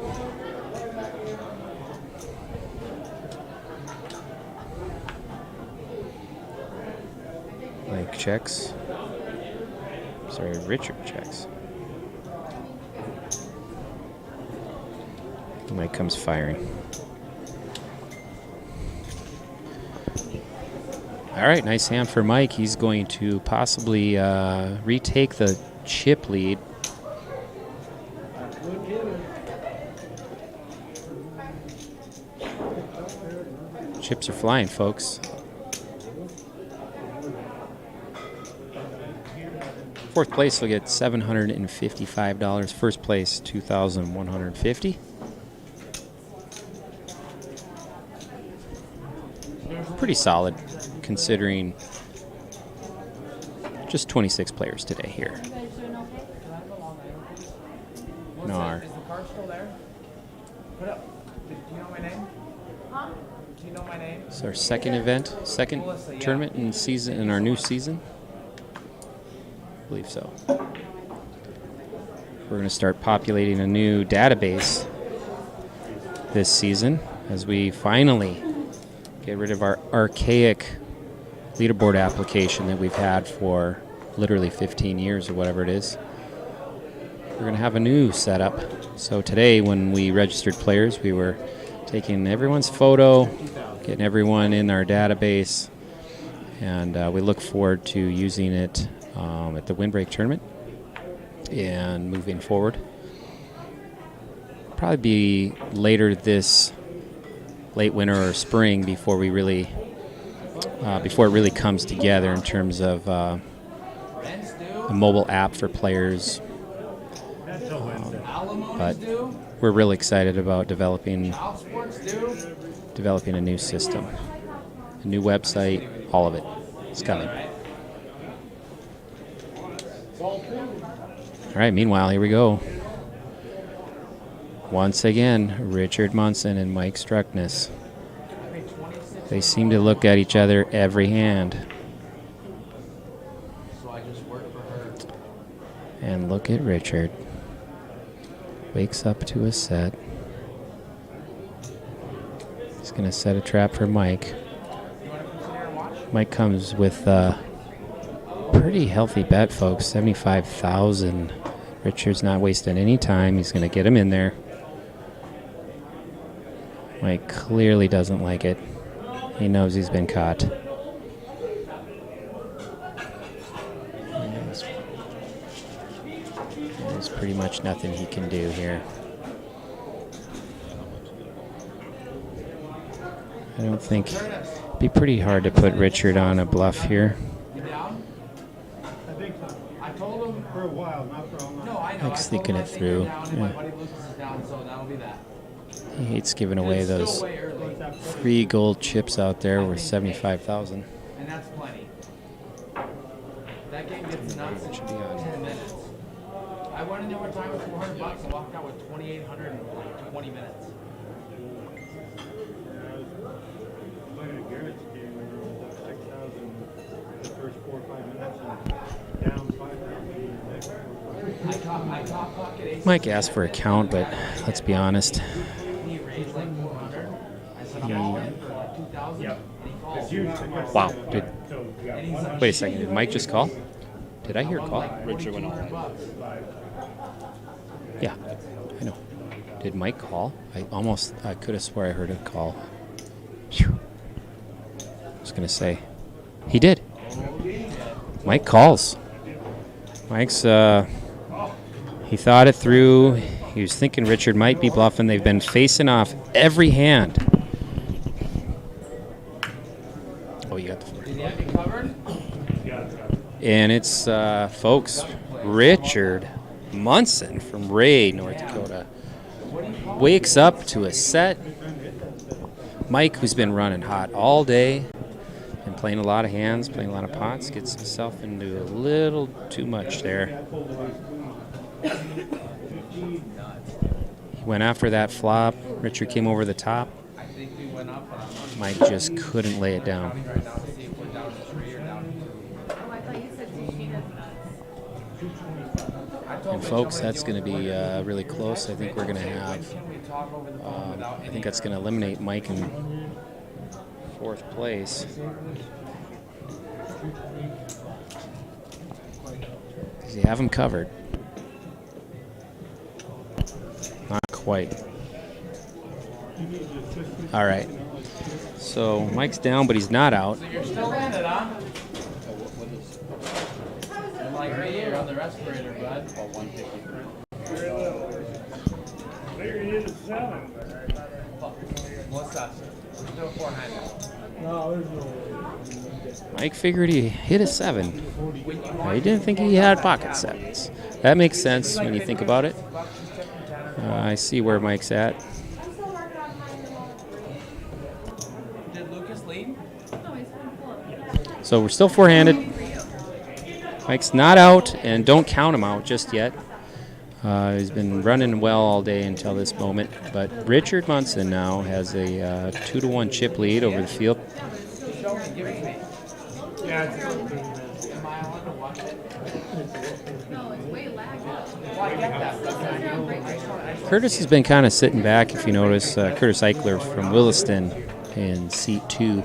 Mike checks. Sorry, Richard checks. Mike comes firing. All right, nice hand for Mike. He's going to possibly retake the chip lead. Chips are flying, folks. Fourth place will get $755. First place, $2,150. Pretty solid, considering just 26 players today here. Is the card still there? Put up. Do you know my name? Huh? Do you know my name? It's our second event, second tournament in our new season. I believe so. We're going to start populating a new database this season as we finally get rid of our archaic leaderboard application that we've had for literally 15 years or whatever it is. We're going to have a new setup. So today when we registered players, we were taking everyone's photo, getting everyone in our database, and we look forward to using it at the Windbreak tournament and moving forward. Probably be later this late winter or spring before we really before it really comes together in terms of a mobile app for players. But we're really excited about developing a new system, a new website, all of it. It's coming. All right, meanwhile, here we go. Once again, Richard Munson and Mike Struckness. They seem to look at each other every hand. And look at Richard. Wakes up to a set. He's going to set a trap for Mike. Mike comes with a pretty healthy bet, folks. 75,000. Richard's not wasting any time. He's going to get him in there. Mike clearly doesn't like it. He knows he's been caught. There's pretty much nothing he can do here. I don't think it'd be pretty hard to put Richard on a bluff here. I think so. I told him for a while, not for all night. No, I know. Mike's thinking it through. Yeah. He hates giving away those 3 gold chips out there worth 75,000. And that's plenty. That game gets nuts in 10 minutes. I went in there one time with $400 and walked out with 2,800 in like 20 minutes. Playing a Garrett's game when we were up 6,000 the first 4 or 5 minutes and down 5,000 in the next 4 or 5 minutes. I top pocket ace. Mike asked for a count, but let's be honest. He raised like 400. I said, I'm all in for like 2,000. Yep. And he calls. Wow. And he's like, Wait a second. Did Mike just call? Did I hear a call? Richard went all in. Yeah, I know. Did Mike call? I could have swore I heard a call. Phew. I was going to say, he did. Mike calls. Mike's, he thought it through. He was thinking Richard might be bluffing. They've been facing off every hand. Oh, you got the floor. did he have you covered? And it's, folks, Richard Munson from Ray, North Dakota. Wakes up to a set. Mike, who's been running hot all day and playing a lot of hands, playing a lot of pots, gets himself into a little too much there. He went after that flop. Richard came over the top. I think we went up. Mike just couldn't lay it down. Right now to see if we're down to 3 or down to 2. Oh, I thought you said Tina's nuts. And folks, that's going to be really close. I think we're going to have, Can we talk over the phone without I think that's going to eliminate Mike in 4th place. Does he have him covered? Not quite. All right. So Mike's down, but he's not out. So you're still in it, huh? I'm like right here on the respirator, bud. There he is, 7. What's that? We're still 400. No, there's no way. Mike figured he hit a 7. He didn't think he had pocket 7s. That makes sense when you think about it. I see where Mike's at. Did Lucas lead? So we're still four-handed. Mike's not out, and don't count him out just yet. He's been running well all day until this moment. But Richard Munson now has a 2-1 chip lead over the field. Give it to me. Yeah, it's Am I allowed to watch it? No, it's way lagged. Well, I get that. Curtis has been kind of sitting back, if you notice. Curtis Eichler from Williston in seat 2.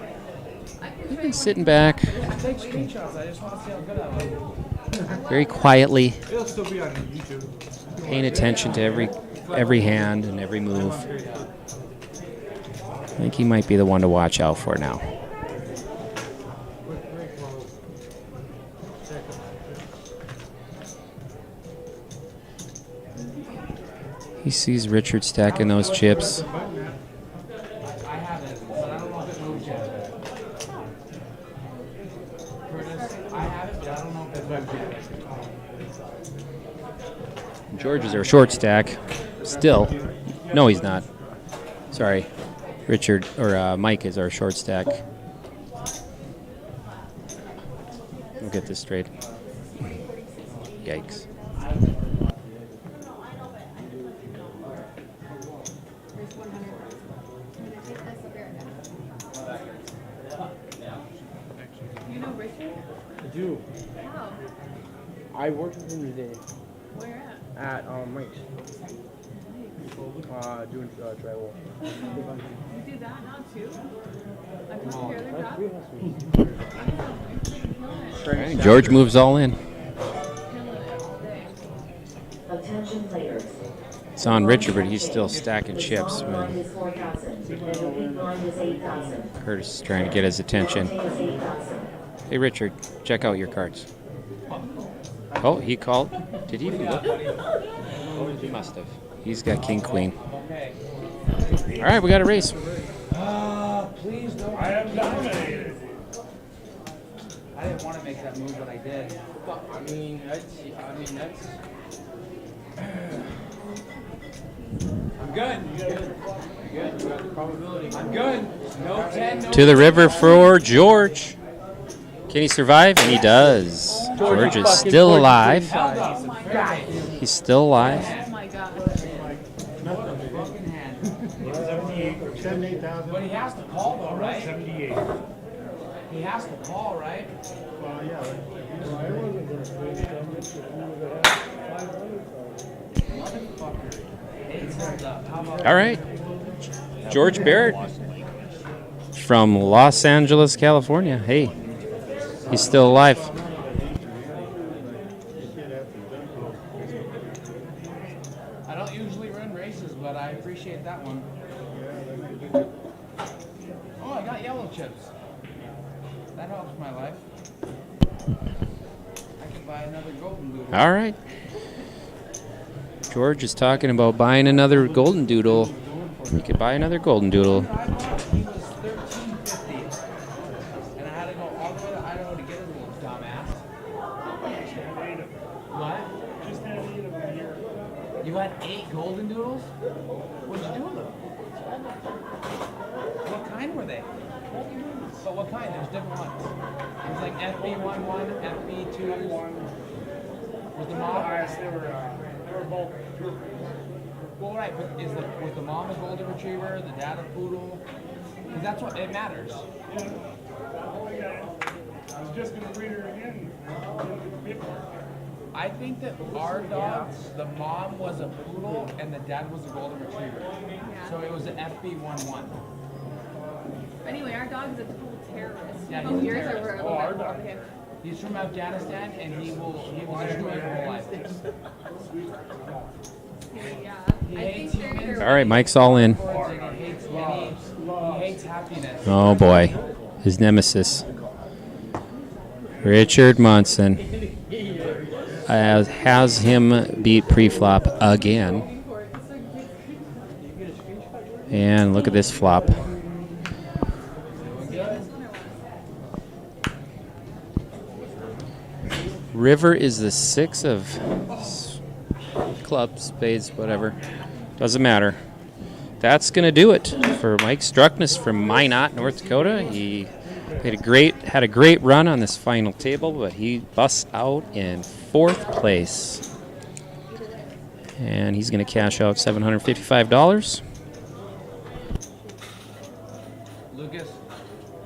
He's been sitting back Take screenshots. I just want to see how good I look. very quietly, It'll still be on YouTube. paying attention to every hand and every move. I think he might be the one to watch out for now. He sees Richard stacking those chips. I have it, but I don't know if it moves yet. Curtis, I have it, but I don't know if it moves yet. George is our short stack. Still. No, he's not. Sorry. Richard, or Mike is our short stack. We'll get this straight. Yikes. You know Richard? I do. How? I worked with him today Where at? at Mike's. Doing drywall. You do that now too? I come to your other That's job? real sweet. All right, George moves all in. Attention players. It's on Richard, but he's still stacking chips. Small blind is 4,000. Big blind is 8,000. Curtis is trying to get his attention. Is 8,000. Hey, Richard, check out your cards. Oh, he called. Did he even look? He must have. He's got king, queen. Okay. All right, we got a race. Please don't. I am dominated. I didn't want to make that move, but I did. I mean, that's. I'm good. Good. You got the probability. I'm good. No 10, no To the river for George. Can he survive? And he does. George is still alive. He's still alive. Oh my god. fucking hand. 78,000. But he has to call though, right? 78. He has to call, right? Well, yeah. Motherfucker. Eight's held up. How about All right. George Barrett from Los Angeles, California. Hey, he's still alive. I don't usually run races, but I appreciate that one. Oh, I got yellow chips. That helps my life. I can buy another golden doodle. All right. George is talking about buying another golden doodle. You could buy another golden doodle. He was $13.50, and I had to go all the way to Idaho to get his little dumbass. What? Just had 8 of them here. You had 8 golden doodles? What'd you do with them? What kind were they? But what kind? There's different ones. It was like FB11, FB2. Was the mom? They were both. Well, right, but was the mom a golden retriever, the dad a poodle? Because that's what it matters. Yeah. I was just going to read her again. I think that our dogs, the mom was a poodle and the dad was a golden retriever. So it was an FB11. Anyway, our dog is a total terrorist. Yeah, Oh, he's a yours terrorist. are a Oh, little our bit dog. okay. He's from Afghanistan and he will destroy your whole life. Yeah. He I think hates they're humans. either All right, Mike's all in. And he hates Oh boy, his nemesis, Richard Munson, has him beat pre-flop again. And look at this flop. River is the 6 of clubs, spades, whatever. Doesn't matter. That's going to do it for Mike Struckness from Minot, North Dakota. He had a great run on this final table, but he busts out in 4th place. And he's going to cash out $755. Lucas,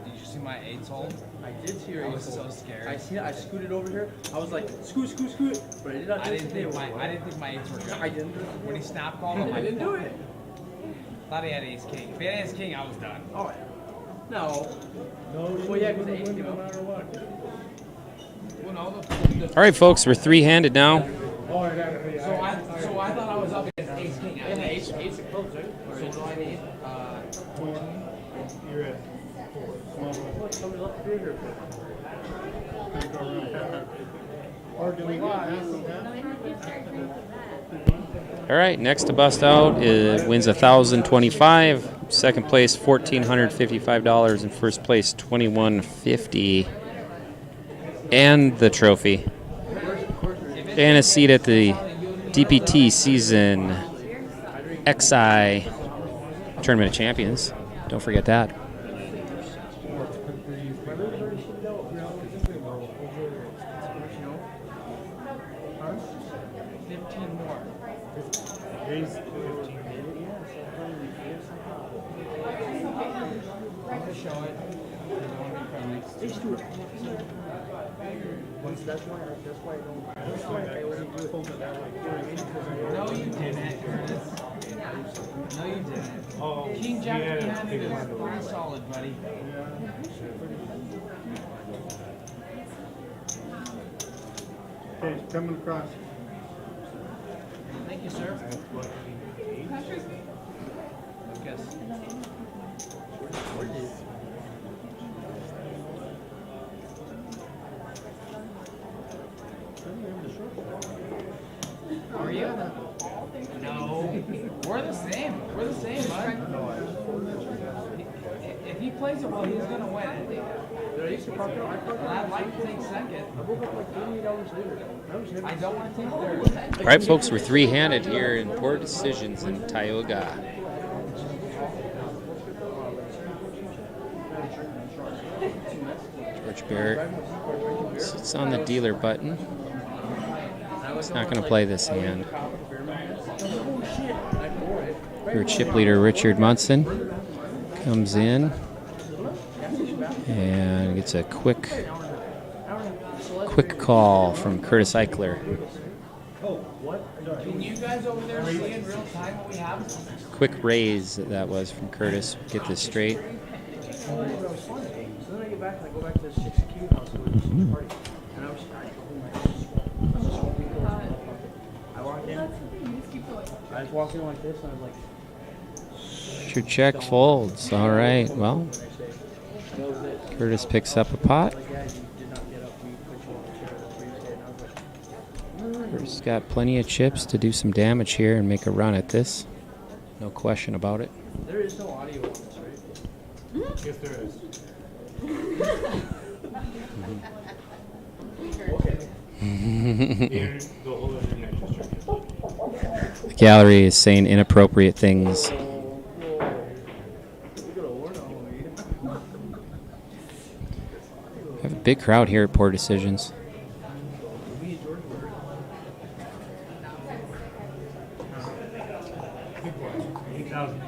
did you see my 8s hole? I did see your I was 8 so hole. scared. I seen it. I scooted over here. I was like, scoot, but I did not. I didn't think my 8s were good. I didn't. When he snap called him, I didn't do it. Thought he had ace king. If he had ace king, I was done. Oh, yeah. No. No, Well, yeah, because you ace win came no up. matter what. Well, no, All right, folks, we're 3-handed now. Oh, I gotta be. so I thought I was up against ace king. I had ace of clubs, right? So what do I need? 14. You're at 4. What? Somebody left the here. Or do we get All right, next to bust out wins $1,025. Second place $1,455, and first place $2,150, and the trophy, and a seat at the DPT Season XI Tournament of Champions. Don't forget that. 15 more. Ace 15. I'm gonna show it. I want to be friendly. That's why I don't. That's why I only do it that way. No, you didn't, Curtis. No, you didn't. Oh, King Jack yeah, behind it big is one. pretty solid, buddy. Okay, coming across. Thank you, sir. Lucas. Are you? No. We're the same. We're the same, bud. If he plays it well, he's going to win it. Did I used to park out? And I'd like to take second. I woke up like 88 hours later. That was heavy. I don't want to take third. All right, folks, we're 3-handed here in Poor Decisions in Tioga. George Barrett sits on the dealer button. He's not going to play this hand. Your chip leader, Richard Munson, comes in and gets a quick call from Curtis Eichler. Can you guys over there see in real time what we have? Quick raise that was from Curtis. Get this straight. So then I get back and I go back to the 6 King house where we used to party. And I walked in. I was walking like this and I was like, Your check folds. All right. Well, Curtis picks up a pot. like, yeah, you did not get up. We put you on the chair. That's where you stayed. And I was like, Curtis got plenty of chips to do some damage here and make a run at this. No question about it. there is no audio on this, right? Yes, there is. The whole internet just turned. The gallery is saying inappropriate things. We got a warrant on me. We have a big crowd here at Poor Decisions. Me and Jordan were. 8,000.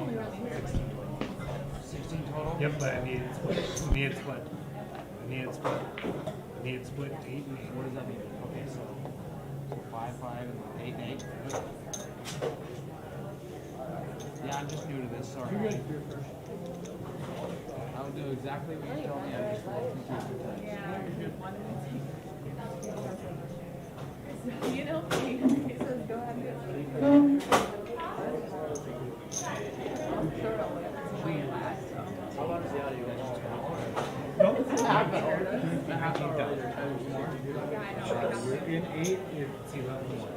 16 total? Yep, but I needed split. I needed split. I needed split. I needed split 8 and 8. What does that mean? Okay, so 5, 5, and 8, and 8. Yeah, I'm just new to this, sorry. I would do exactly what you told me. I'm just a little confused with that. You know, he says go ahead and do it. In 8, it's 11-1.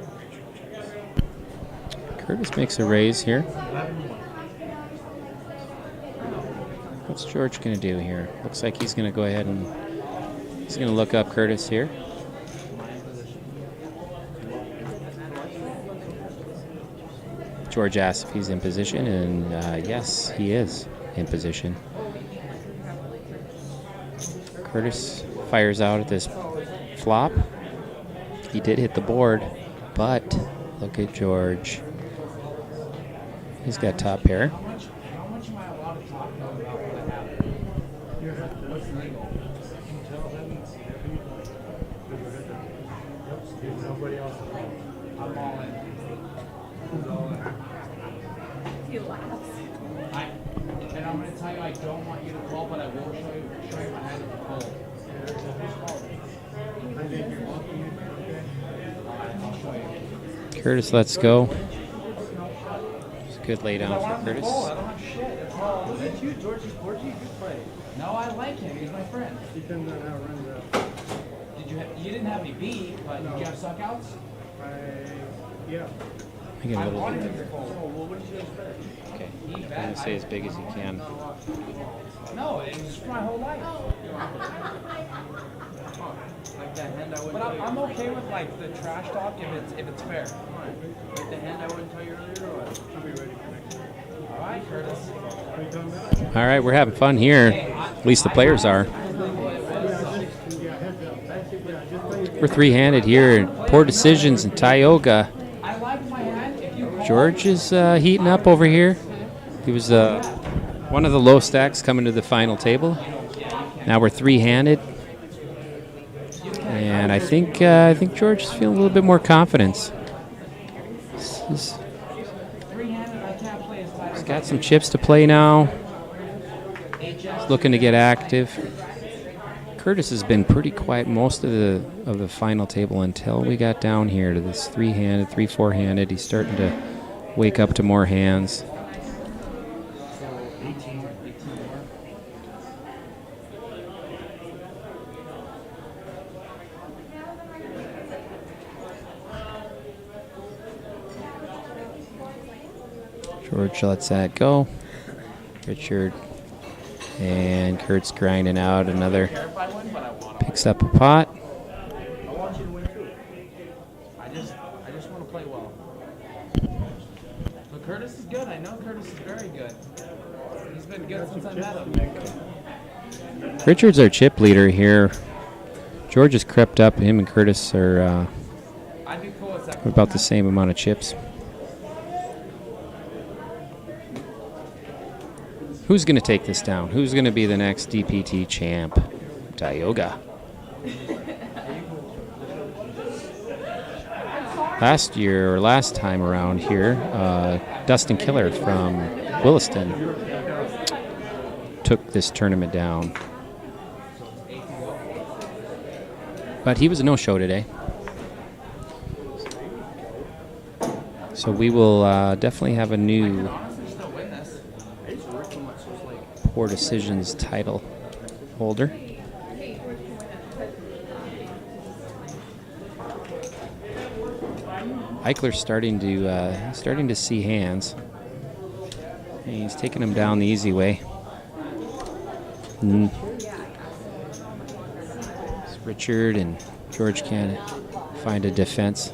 Curtis makes a raise here. 11-1. What's George going to do here? Looks like he's going to go ahead and he's going to look up Curtis here. George asks if he's in position, and yes, he is in position. Curtis fires out at this flop. He did hit the board, but look at George. He's got top pair. How much am I allowed to talk about what I have? What's legal? There's nobody else around. I'm all in. Who's all in? He laughs. And I'm going to tell you, I don't want you to call, but I will show you my hand at the call. I'll show you. Curtis lets go. It's a good lay down for Curtis. I don't have shit. It's all. Is it you, George? Is George you good play? No, I like him. He's my friend. Depends on how it runs out. You didn't have any beat, but did you have suckouts? Yeah. I get a I little wanted bit. him to call. Well, what did you guys bet? Okay. He I'm bet. going to say as big as you can. No, it was my whole life. Like that hand, I wouldn't But tell you. I'm okay with like the trash talk if it's fair. Like the hand, I wouldn't tell you earlier, or what? I'll be ready for next time. All right, Curtis. What are you talking about? All right, we're having fun here. At least the players are. We're three-handed here. Poor decisions in Tioga. I like my hand. If you call, George is heating up over here. He was one of the low stacks coming to the final table. Now we're three-handed, and I think George is feeling a little bit more confidence. He's three-handed, I can't play as tight as got some chips to play now. He's looking to get active. Curtis has been pretty quiet most of the final table until we got down here to this three-handed, 3-4-handed. He's starting to wake up to more hands. George lets that go. Richard and Kurt's grinding out another. Picks up a pot. I want you to win too. I just want to play well. But Curtis is good. I know Curtis is very good. He's been good since I met him. Richard's our chip leader here. George has crept up. Him and Curtis are I'd be cool with that. about the same amount of chips. Who's going to take this down? Who's going to be the next DPT champ? Tioga. Last time around here, Dustin Killer from Williston took this tournament down. But he was a no-show today. So we will definitely have a new Poor Decisions title holder. Eichler's starting to see hands. And he's taking him down the easy way. Richard and George can't find a defense.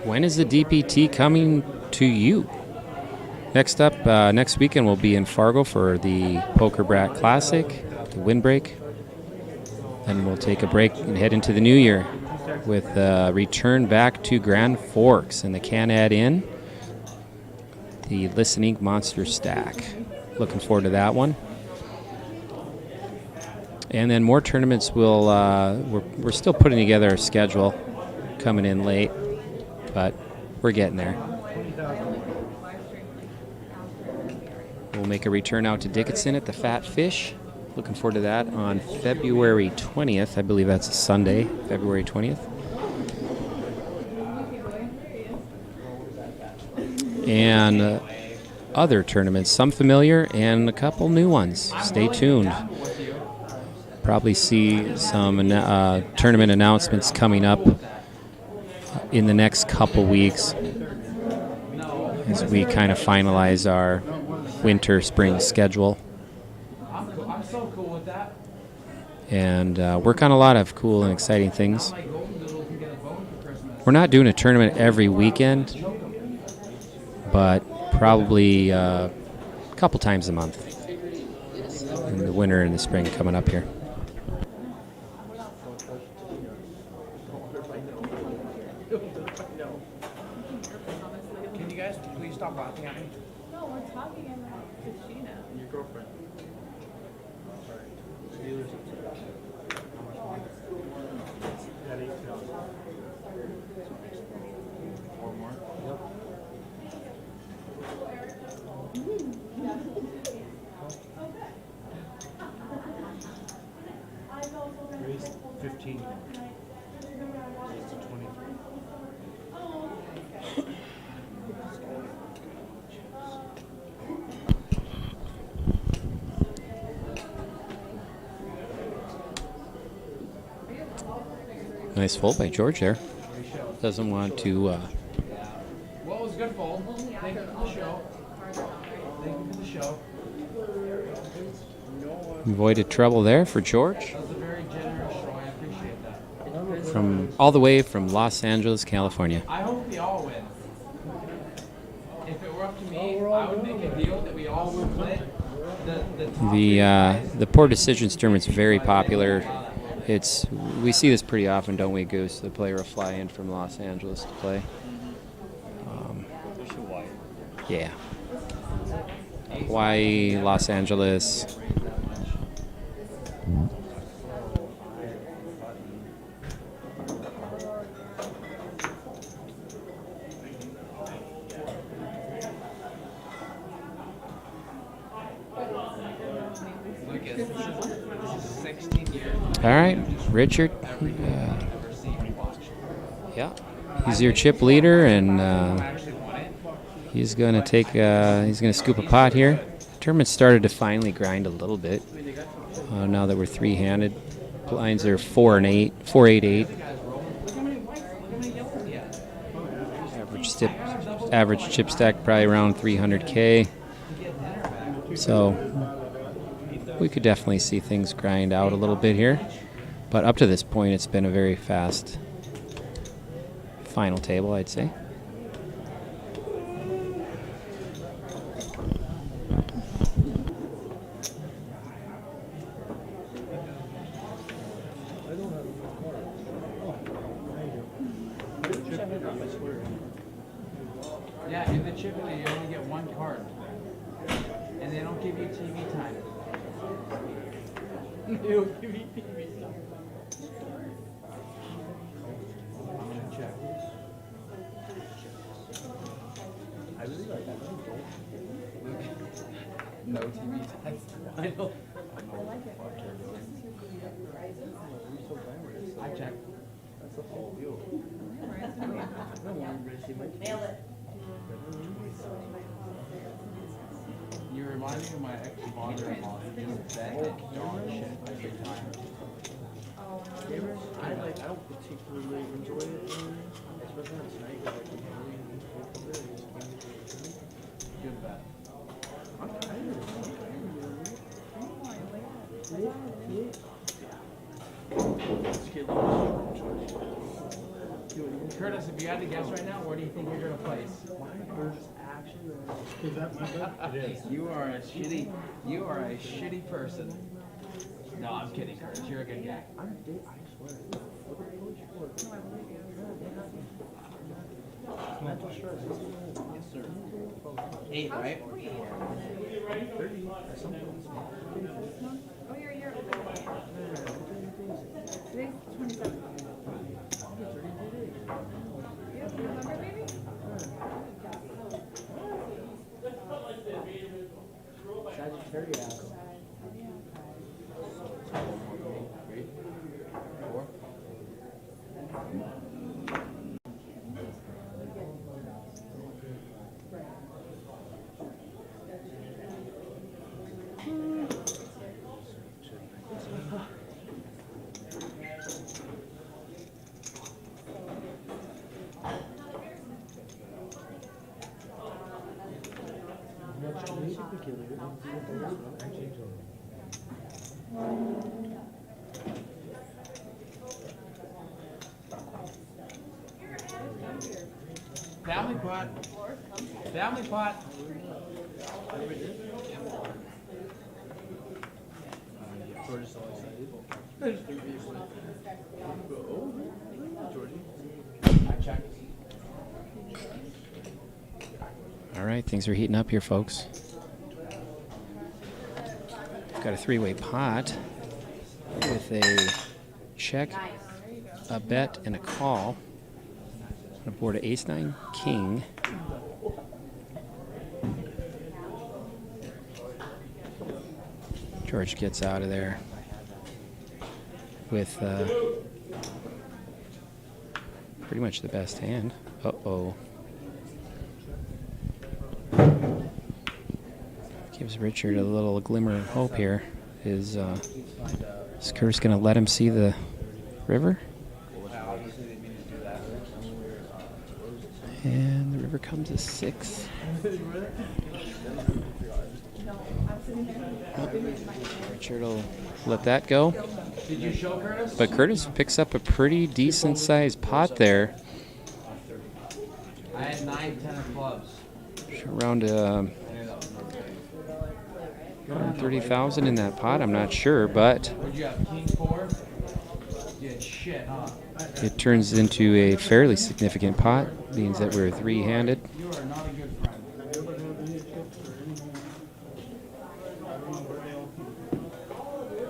When is the DPT coming to you? Next up, next weekend we'll be in Fargo for the Poker Brat Classic, the windbreak. Then we'll take a break and head into the new year with return back to Grand Forks and the Can Add in the Listening Monster Stack. Looking forward to that one. And then more tournaments. We're still putting together a schedule, coming in late, but we're getting there. We'll make a return out to Dickinson at the Fat Fish. Looking forward to that on February 20th. I believe that's a Sunday, February 20th. And other tournaments, some familiar and a couple new ones. Stay tuned. Probably see some tournament announcements coming up in the next couple weeks as we kind of finalize our winter-spring schedule. I'm so cool with that. And work on a lot of cool and exciting things. We're not doing a tournament every weekend, but probably a couple times a month in the winter and the spring coming up here. Can you guys please stop laughing at me? No, we're talking about Christina. Your girlfriend. At 8,000. Or more? Raised 15. Raised to 23. Nice fold by George there. Doesn't want to Well, it was a good fold. Thank you for the show. Thank you for the show. avoided trouble there for George. That was a very generous show. I appreciate that. From all the way from Los Angeles, California. I hope we all win. If it were up to me, I would make a deal that we all split. The poor decisions tournament's very popular. We see this pretty often, don't we, Goose? The player will fly in from Los Angeles to play. Yeah. Hawaii, Los Angeles. All right, Richard. Yeah, he's your chip leader, and he's gonna scoop a pot here. Tournament started to finally grind a little bit. Now that we're three-handed, blinds are 4 and 8, 4, 8, 8. Average chip stack probably around 300K. So we could definitely see things grind out a little bit here. But up to this point, it's been a very fast final table, I'd say. Yeah, in the chip league, you only get one card. And they don't give you TV time. They don't give you TV time. I'm gonna check. I really like that. No TV time. I know. I checked. That's the whole deal. Nailed it. You remind me of my ex-father-in-law who just bet dog shit every time. I don't particularly enjoy it, especially on tonight. Good bet. Curtis, if you had to guess right now, where do you think you're gonna place? Is that my bet? It is. You are a shitty person. No, I'm kidding, Curtis. You're a good guy. Mental stress. Yes, sir. 8, right? Oh, you're a year older. Today's 27. You remember, baby? Sagittarius. Family pot. Family pot. All right, things are heating up here, folks. Got a three-way pot with a check, a bet, and a call. On a board of ace-9, king. George gets out of there with pretty much the best hand. Uh-oh. Gives Richard a little glimmer of hope here. Is Curtis going to let him see the river? And the river comes to 6. Richard will let that go. Did you show Curtis? But Curtis picks up a pretty decent sized pot there. I had 9, 10 of clubs. Around 30,000 in that pot, I'm not sure, but Would you have king 4? You had shit, huh? it turns into a fairly significant pot. Means that we're three-handed. You are not a good friend.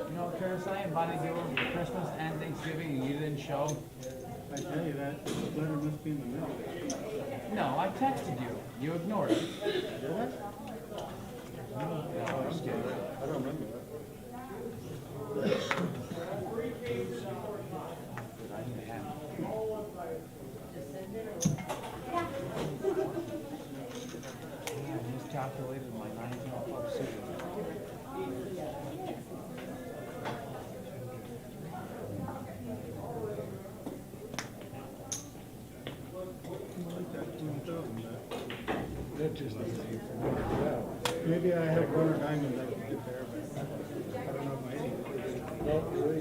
You know, Curtis, I invited you over for Christmas and Thanksgiving and you didn't show. I tell you that, the letter must be in the middle. No, I texted you. You ignored it. Did I? No, I'm just kidding. I don't remember that. I miscalculated my 19 club suit. Maybe I had a corner diamond that could get there, but I don't know if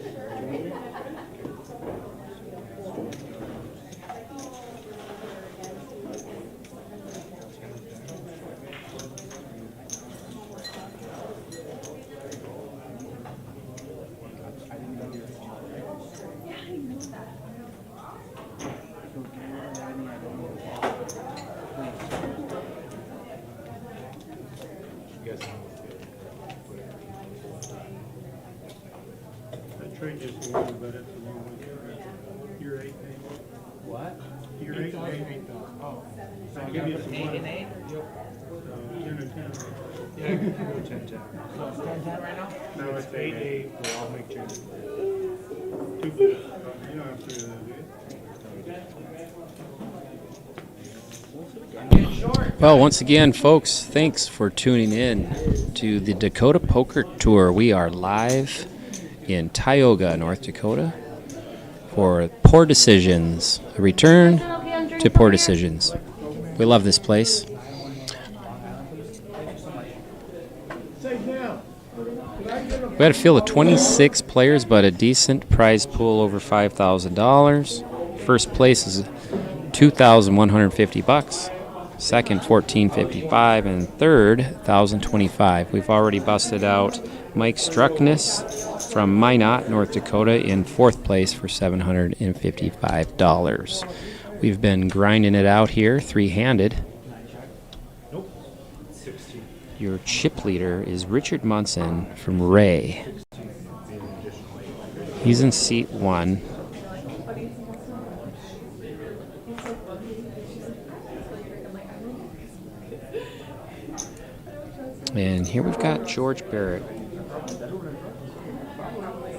that trade just won, but it's a long one. You're 8, What? You're 8, Oh. I'll give you some 8 money. and 8? So 10 and 10. Yeah, you can go 10-10. So it's 10-10 right now? No, it's 8. We'll all make changes. 2 bits. You don't have to do that, do you? I'm getting short. Well, once again, folks, thanks for tuning in to the Dakota Poker Tour. We are live in Tioga, North Dakota for Poor Decisions, a return to Poor Decisions. We love this place. We had a field of 26 players, but a decent prize pool over $5,000. First place is $2,150. Second, $1,455, and third, $1,025. We've already busted out Mike Struckness from Minot, North Dakota, in fourth place for $755. We've been grinding it out here, three-handed. Nope. 16. Your chip leader is Richard Munson from Ray. He's in seat 1. And here we've got George Barrett.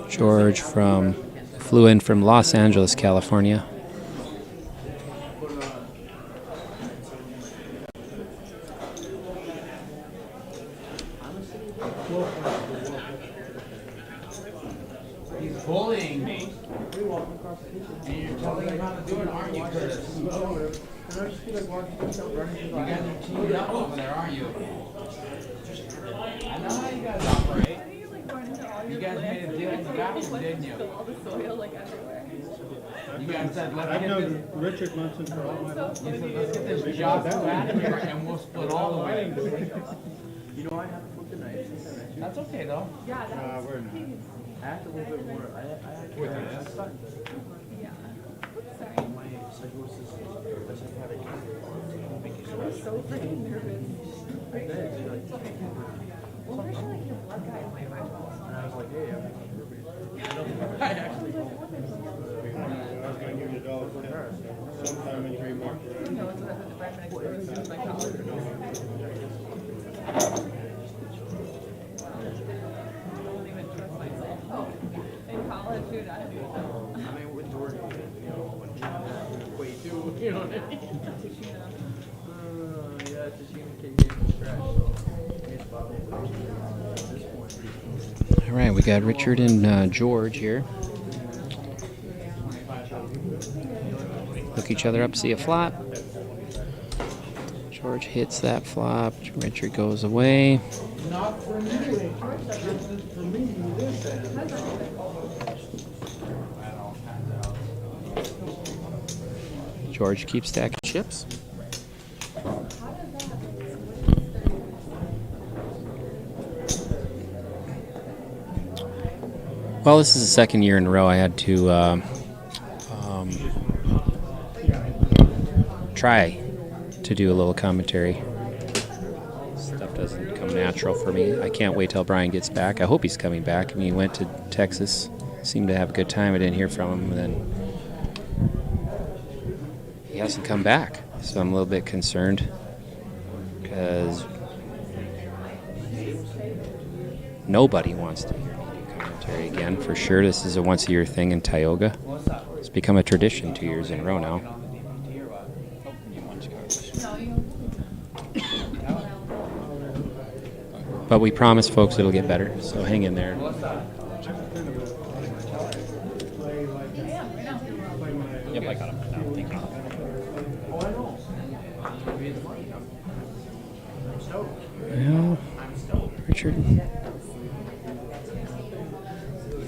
George flew in from Los Angeles, California. He's bullying me. And you're telling him how to do it, aren't you, Curtis? You guys are teamed up over there, aren't you? I know how you guys operate. You guys made a deal in the bathroom, didn't you? You guys said, let's I've get known this. Richard Munson for all my life. You said, let's get this job out of here and we'll split all the way. You know, I have to flip the knife since I met you. That's okay though. We're not. I have to a little bit more. I have to. My psychosis, I psychotic. I'm so freaking nervous. Well, there's like your blood guy in my eyeball. And I was like, hey, I'm I actually I was going to give you $1 sometime in 3 months. No, it's what the freshman experience is my college. I don't even trust myself. Oh, in college, dude, I do know. I mean, with Jordan, you know, when John way too, you know what I mean? Yeah, it's a shame you can't get him scratch. All right, we got Richard and George here. Look each other up, see a flop. George hits that flop. Richard goes away. Not for me. For me, this George keeps stacking chips. Well, this is the second year in a row I had to try to do a little commentary. Stuff doesn't come natural for me. I can't wait till Brian gets back. I hope he's coming back. I mean, he went to Texas, seemed to have a good time. I didn't hear from him, and then he hasn't come back. So I'm a little bit concerned because nobody wants to hear me do commentary again, for sure. This is a once-a-year thing in Tioga. It's become a tradition 2 years in a row now. But we promise, folks, it'll get better, so hang in there. Yep, I got him right now. Thank you. Well, Richard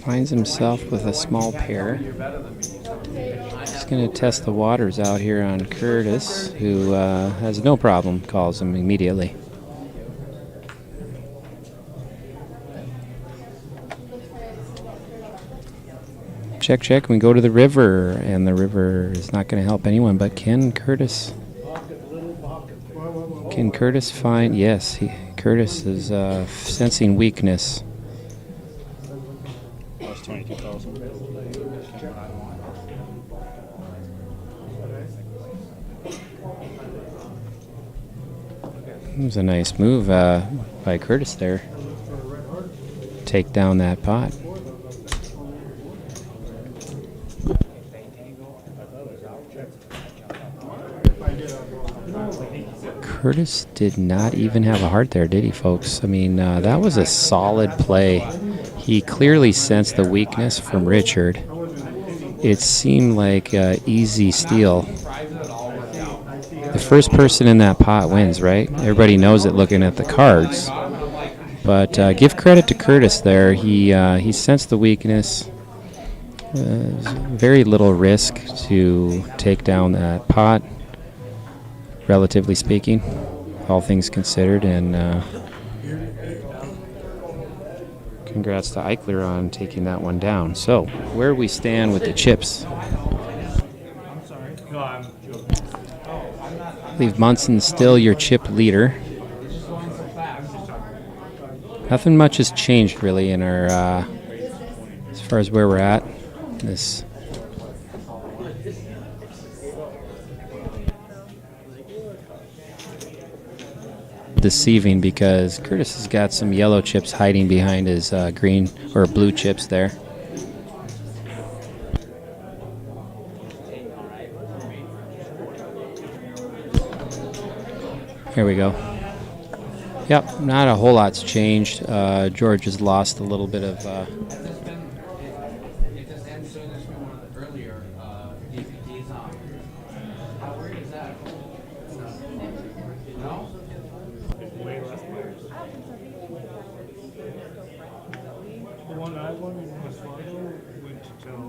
finds himself with a small pair. He's going to test the waters out here on Curtis, who has no problem, calls him immediately. Check, check. We go to the river, and the river is not going to help anyone. But can Curtis find? Yes, Curtis is sensing weakness. That's 22,000. It was a nice move by Curtis there. Take down that pot. Curtis did not even have a heart there, did he, folks? I mean, that was a solid play. He clearly sensed the weakness from Richard. It seemed like easy steal. The first person in that pot wins, right? Everybody knows it looking at the cards. But give credit to Curtis there. He sensed the weakness. Very little risk to take down that pot, relatively speaking, all things considered. And congrats to Eichler on taking that one down. So, where we stand with the chips. I believe Munson's still your chip leader. Nothing much has changed really in our as far as where we're at. This deceiving because Curtis has got some yellow chips hiding behind his green or blue chips there. Here we go. Yep, not a whole lot's changed. George has lost a little bit of. It just ends soon. There's been one of the earlier DVDs on. How weird is that? No? There's way less players. The one I won in West Fargo went to till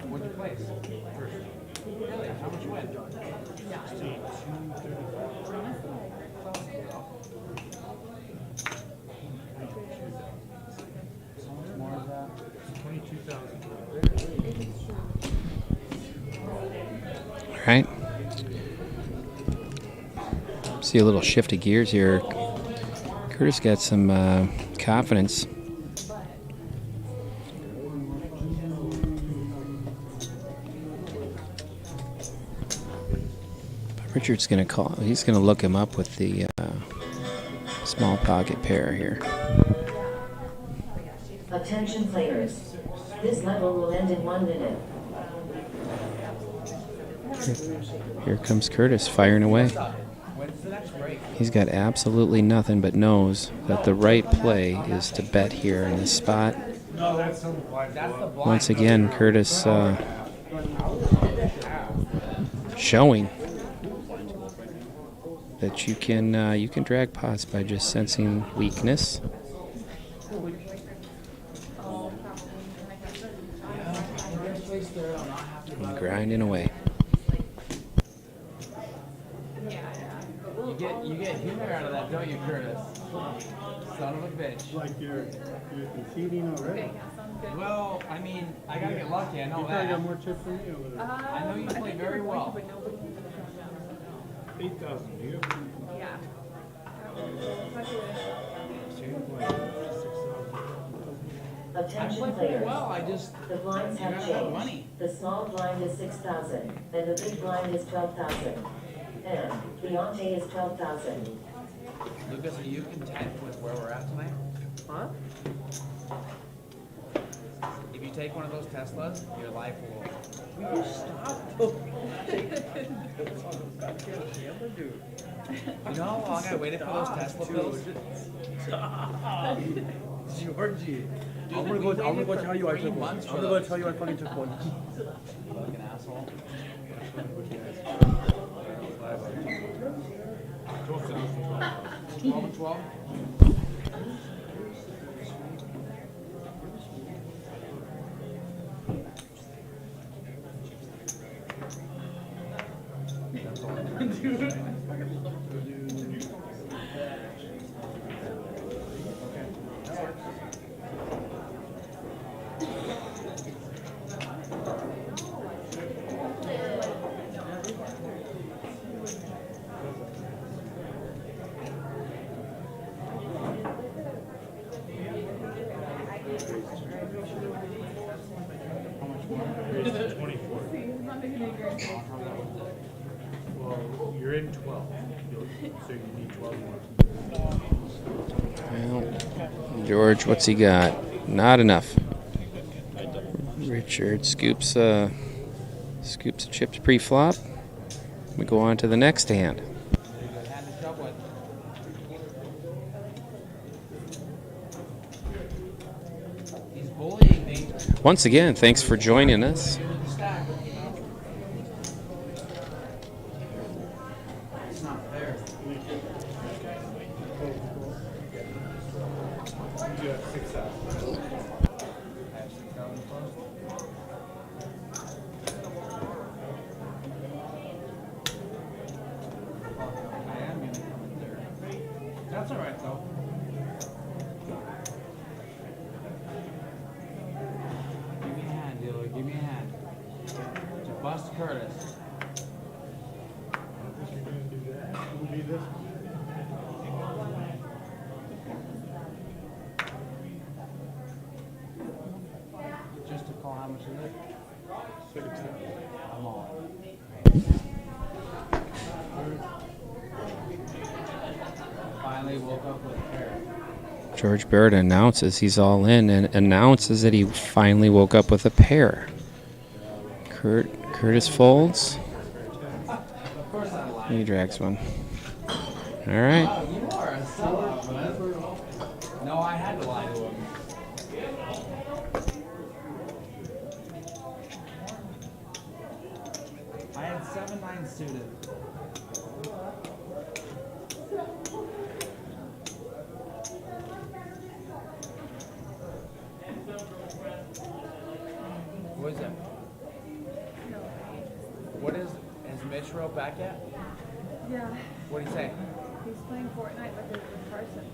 What'd you place? first. Really? How much you win? 16, 235. How much more is that? 22,000. All right. See a little shift of gears here. Curtis got some confidence. Richard's going to call. He's going to look him up with the small pocket pair here. Attention players. This level will end in 1 minute. Here comes Curtis firing away. When's the next break? He's got absolutely nothing but knows that the right play is to bet here in this spot. No, that's some blind. That's the blind. Once again, Curtis showing that you can drag pots by just sensing weakness. And grinding away. You get humor out of that, don't you, Curtis? Son of a bitch. Like you're conceding already. Well, I mean, I gotta get lucky. I know You probably got that. more chips than me over there. I know you play very well. 8,000, do you? Yeah. I Attention play pretty players. well. I just The blinds you have gotta have money. changed. The small blind is 6,000, and the big blind is 12,000. And Beyonce is 12,000. Lucas, are you content with where we're at tonight? Huh? If you take one of those Teslas, your life will. Will you stop? Dude. You know how long I waited for those Tesla pills? Stop. Georgie. Dude, I'm we gonna go waited tell you I for 3 took one. months I'm for gonna go those. tell you I fucking took one. Fucking asshole. 12 and 12? Raised to 24. Well, you're in 12, so you need 12 more. Well, George, what's he got? Not enough. Richard scoops chips pre-flop. We go on to the next hand. Hand to shove with. He's bullying me. Once again, thanks for joining us. Stack. It's not fair. You got 6,000. I have 6,000 plus. I am gonna come in third. That's alright though. Give me a hand, dealer. Give me a hand. To bust Curtis. If you're going to do that, it will be this one. Just to call how much is it? 6,000. I'm all. finally woke up with a pair. George Barrett announces he's all in and announces that he finally woke up with a pair. Curtis folds. Of course I lied. He drags one. All right. Wow, you are a sellout, man. No, I had to lie to him. I had 7-9 suited. What is it? What is Mitch wrote back yet? Yeah, What did he say? he's playing Fortnite with Carson.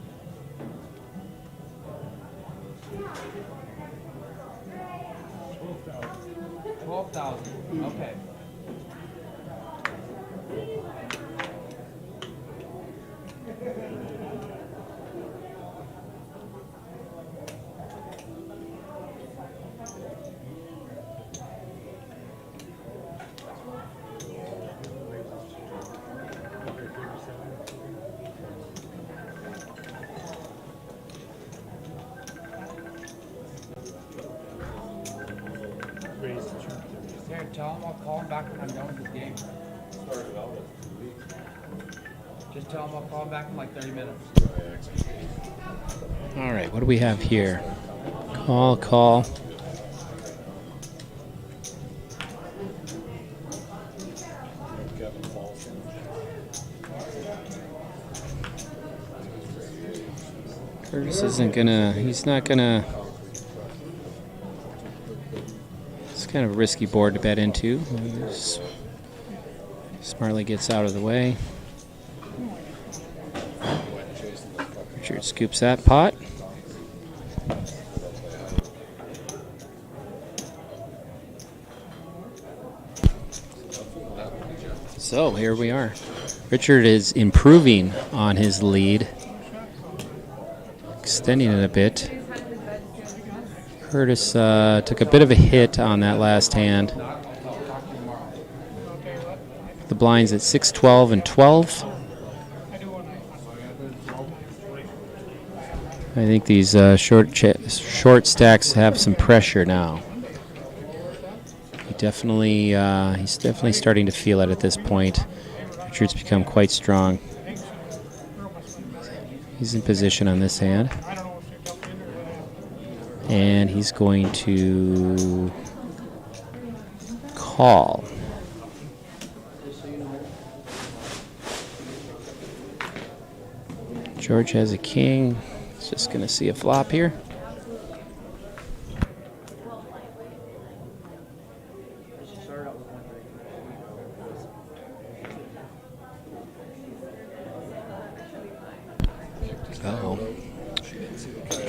12,000. Okay. Here, tell him I'll call him back when I'm done with this game. Just tell him I'll call him back in like 30 minutes. All right, what do we have here? Call. Curtis isn't gonna, he's not gonna, it's kind of a risky board to bet into. Smartly gets out of the way. Richard scoops that pot. So here we are. Richard is improving on his lead, extending it a bit. Curtis took a bit of a hit on that last hand. The blinds at 6, 12, and 12. I think these short stacks have some pressure now. He's definitely starting to feel it at this point. Richard's become quite strong. He's in position on this hand. And he's going to call. George has a king. He's just going to see a flop here. Uh-oh.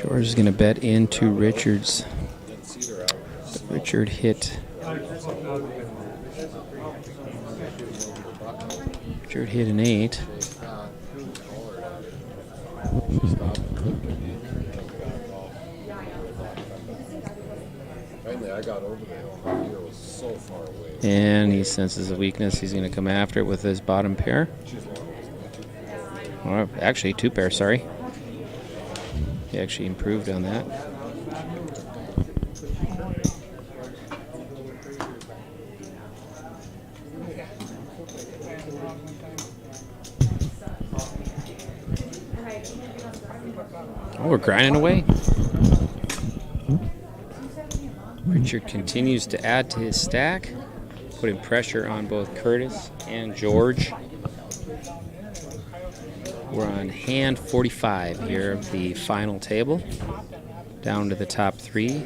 George is going to bet into Richard's. Richard hit. Richard hit an 8. Finally, I got over the hill. My gear was so far away. And he senses a weakness. He's going to come after it with his bottom pair. Or actually, 2 pair, sorry. He actually improved on that. Oh, we're grinding away. Richard continues to add to his stack, putting pressure on both Curtis and George. We're on hand 45 here of the final table, down to the top 3.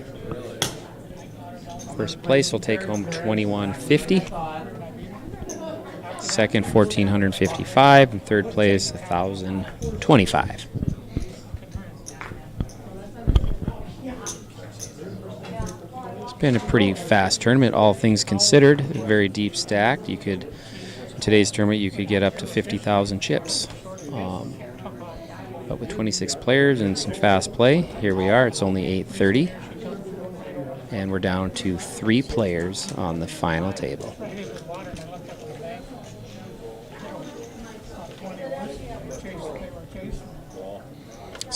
First place will take home $2,150. Second, $1,455, and third place, $1,025. It's been a pretty fast tournament, all things considered. A very deep stack. You could, in today's tournament, you could get up to 50,000 chips. But with 26 players and some fast play, here we are. It's only 8:30, and we're down to 3 players on the final table.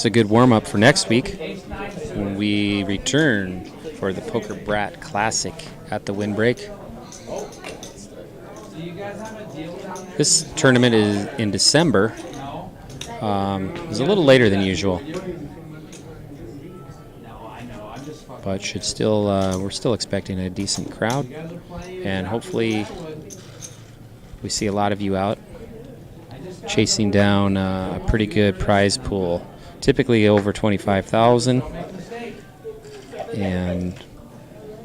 It's a good warm-up for next week when we return for the Poker Brat Classic at the Windbreak. This tournament is in December. It's a little later than usual, but should still we're still expecting a decent crowd, and hopefully we see a lot of you out chasing down a pretty good prize pool, typically over 25,000. And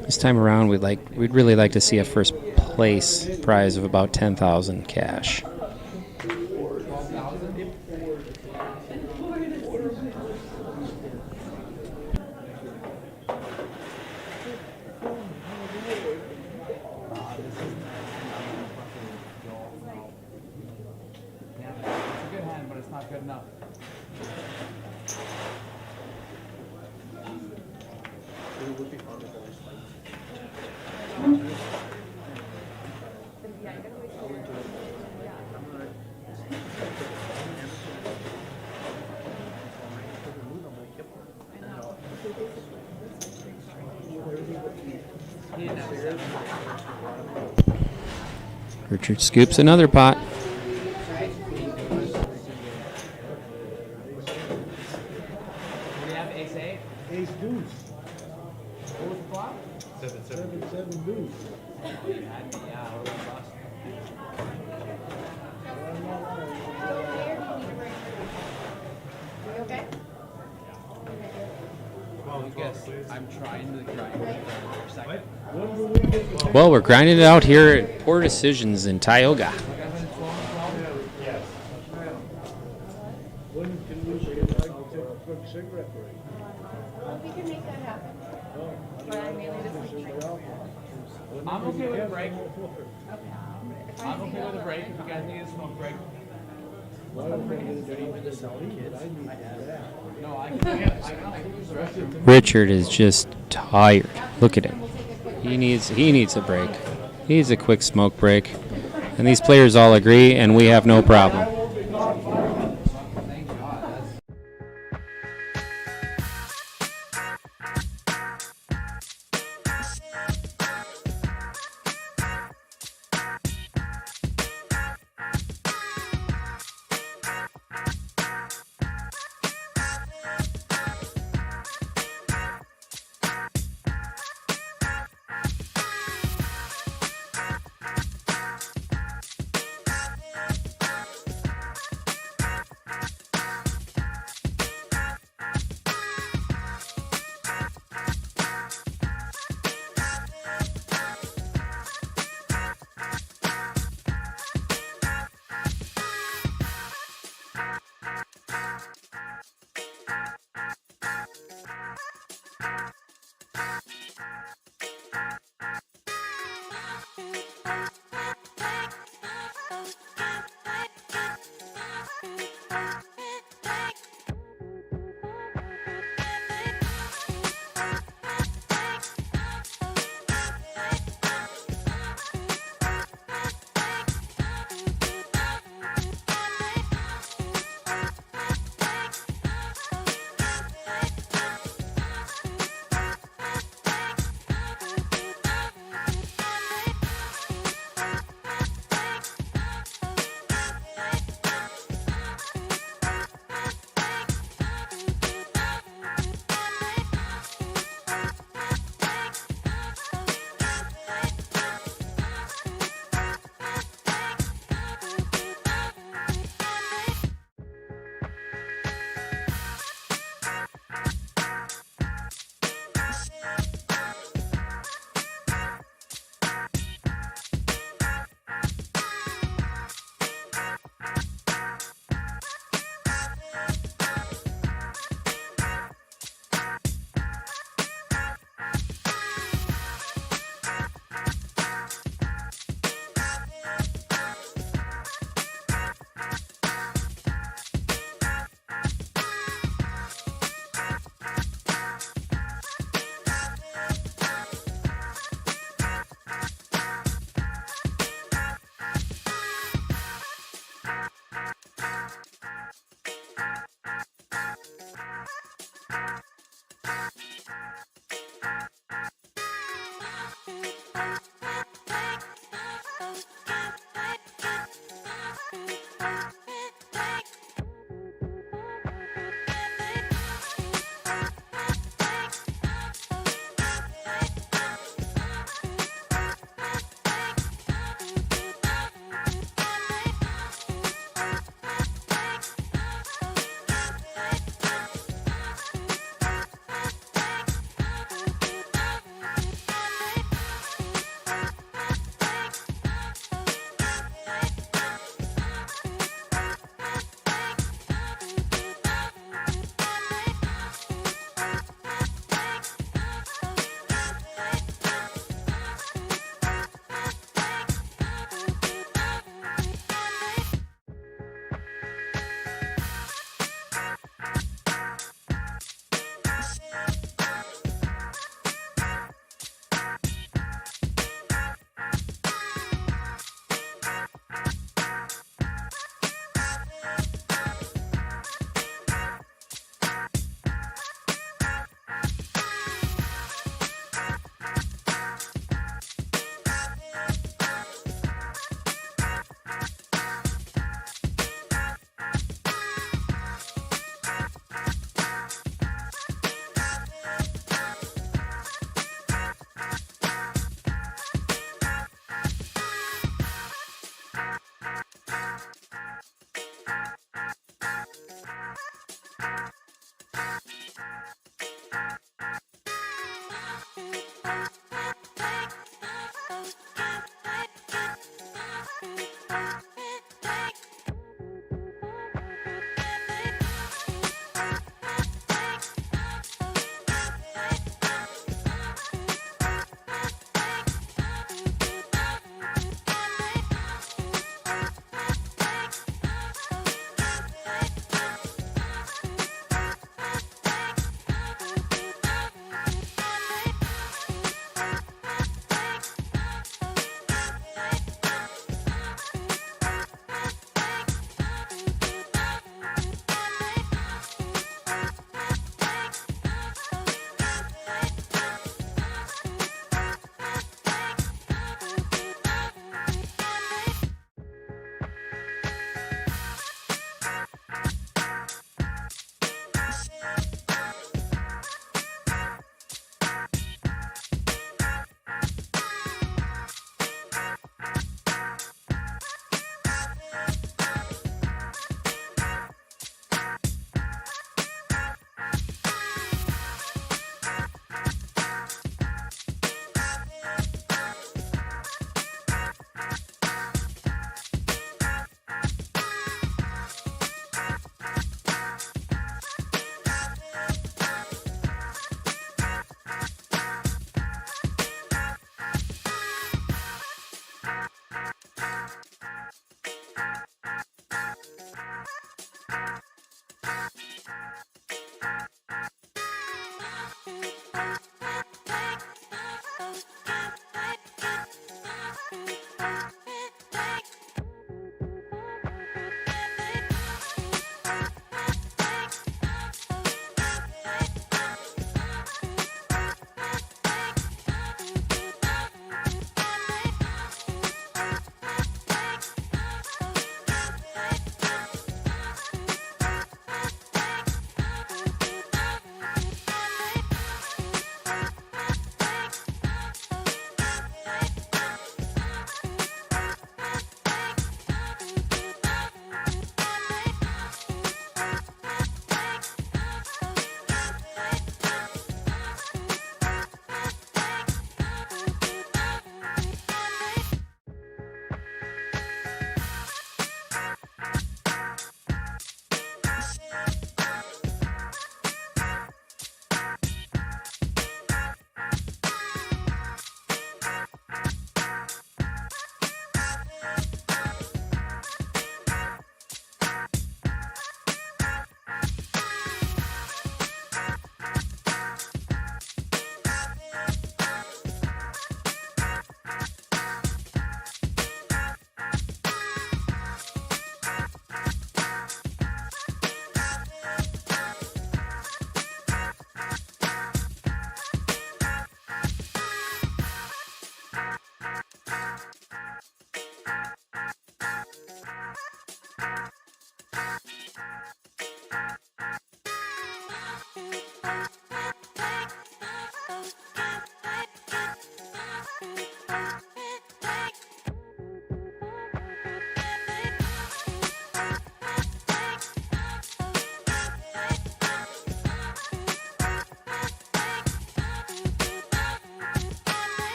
this time around, we'd really like to see a first place prize of about 10,000 cash. Good enough. Richard scoops another pot. Ace deuce. What was the flop? 7 deuce. You okay? I'm trying to grind for a second. Well, we're grinding it out here at Poor Decisions in Tioga. Yes. When can we take a quick cigarette break? Well, we can make that happen. But I mainly just like drink. I'm okay with a break. Okay. I'm okay with a break if you guys need a smoke break. No, I can use the restroom. Richard is just tired. Look at him. He needs a break. He needs a quick smoke break. And these players all agree, and we have no problem.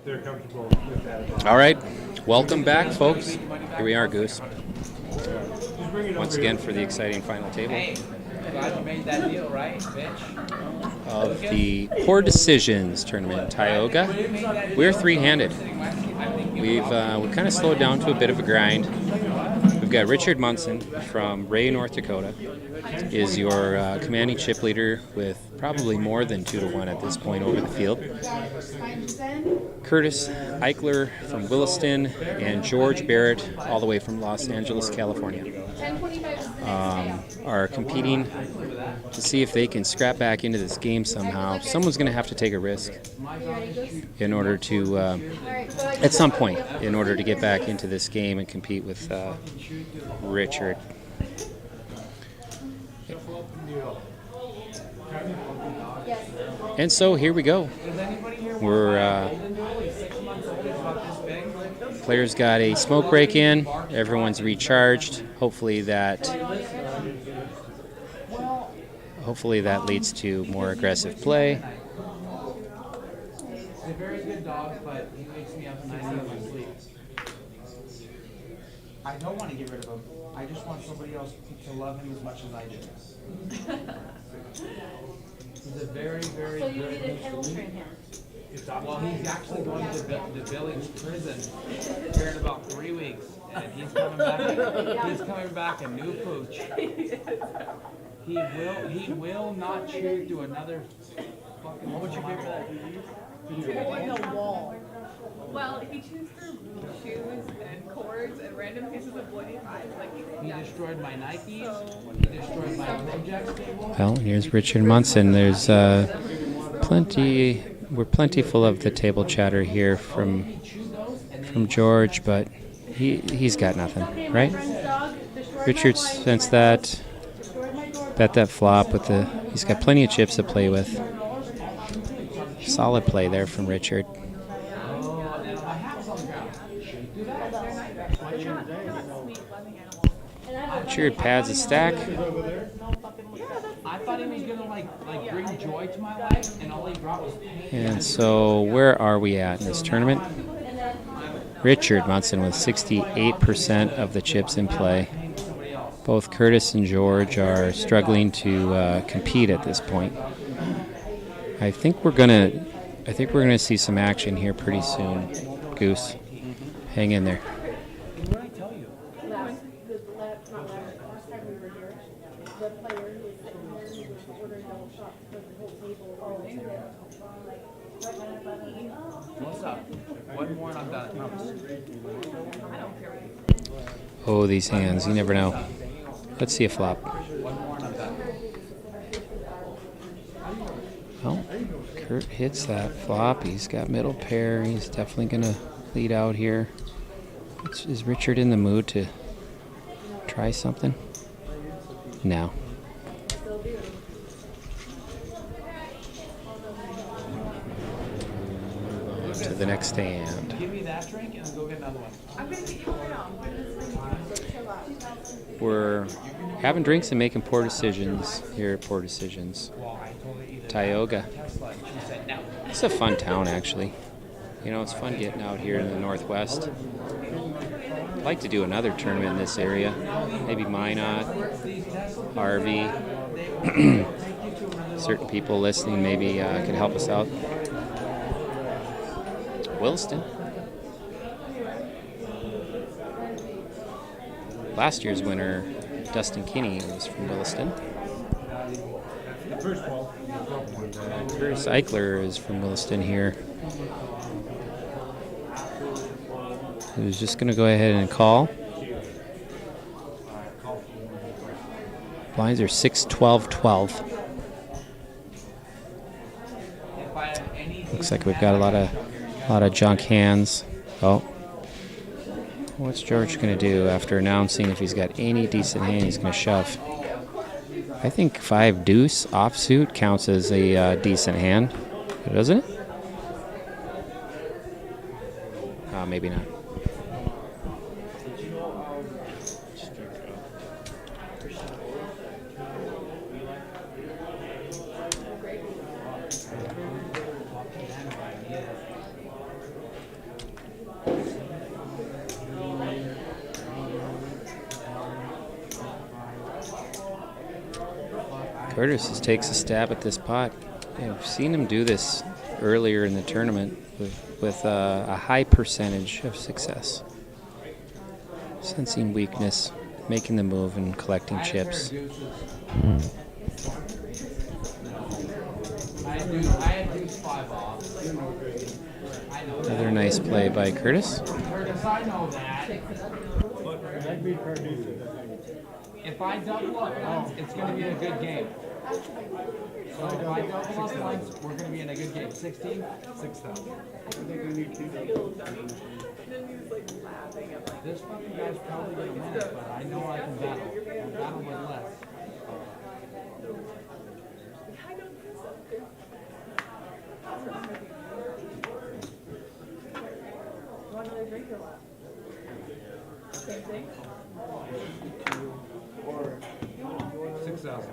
they're comfortable with that. All right, welcome back, folks. Here we are, Goose. Once again for the exciting final table Glad you made that deal, right, bitch? of the Poor Decisions tournament in Tioga. We're three-handed. We've kind of slowed down to a bit of a grind. We've got Richard Munson from Ray, North Dakota, is your commanding chip leader with probably more than 2-1 at this point over the field. Curtis Eichler from Williston and George Barrett, all the way from Los Angeles, California, are competing to see if they can scrap back into this game somehow. Someone's going to have to take a risk in order to, at some point, in order to get back into this game and compete with Richard. And so here we go. We're players got a smoke break in. Everyone's recharged. Hopefully that leads to more aggressive play. He's a very good dog, but he wakes me up and I need my sleep. I don't want to get rid of him. I just want somebody else to love him as much as I do. He's a very, very good. So you need a kennel train him. Well, he's actually going to the village prison here in about 3 weeks, and he's coming back. He's coming back a new pooch. He will not chew to another fucking. What would you pay for that? He's gonna go in the wall. Well, if he chews through shoes and cords and random pieces of wood he finds, like he destroyed my Nikes. He destroyed my Mojax table. Well, here's Richard Munson. There's plenty. We're plentiful of the table chatter here from George, but he's got nothing, right? Richard sensed that. Bet that flop with the. He's got plenty of chips to play with. Solid play there from Richard. Richard pads a stack. I thought he was gonna like bring joy to my life, and all he brought was pain. And so, where are we at in this tournament? Richard Munson with 68% of the chips in play. Both Curtis and George are struggling to compete at this point. I think we're gonna see some action here pretty soon. Goose, hang in there. What did I tell you? What's up? One more and I'm done, I promise. Oh, these hands, you never know. Let's see a flop. One more and I'm done. Well, Kurt hits that flop. He's got middle pair. He's definitely going to lead out here. Is Richard in the mood to try something? No. To the next stand. Give me that drink and go get another one. I'm gonna get you one now. We're having drinks and making poor decisions here at Poor Decisions. Tioga. It's a fun town, actually. You know, it's fun getting out here in the Northwest. I'd like to do another tournament in this area. Maybe Minot, Harvey. Certain people listening maybe could help us out. Williston. Last year's winner, Dustin Kinney, was from Williston. Curtis Eichler is from Williston here. He was just going to go ahead and call. Blinds are 6, 12, 12. Looks like we've got a lot of junk hands. Oh. What's George going to do after announcing if he's got any decent hand he's going to shove? I think 5 deuce offsuit counts as a decent hand, doesn't it? Maybe not. Curtis just takes a stab at this pot. I've seen him do this earlier in the tournament with a high percentage of success. Sensing weakness, making the move, and collecting chips. I had deuce 5 off. Another nice play by Curtis. Curtis, I know that. If I double up once, it's going to be a good game. So if I double up once, we're going to be in a good game. 16? 6,000. This fucking guy's probably going to win it, but I know I can battle. I'll battle with less. Same thing. 6,000.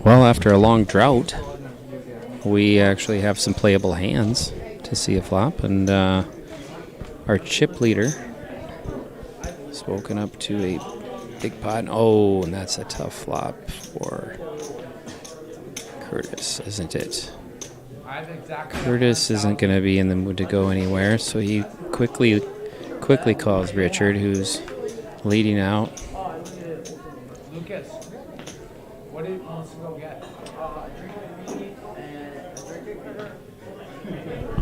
Well, after a long drought, we actually have some playable hands to see a flop, and our chip leader has woken up to a big pot. Oh, and that's a tough flop for Curtis, isn't it? Curtis isn't going to be in the mood to go anywhere, so he quickly calls Richard, who's leading out. Lucas, what do you want to go get?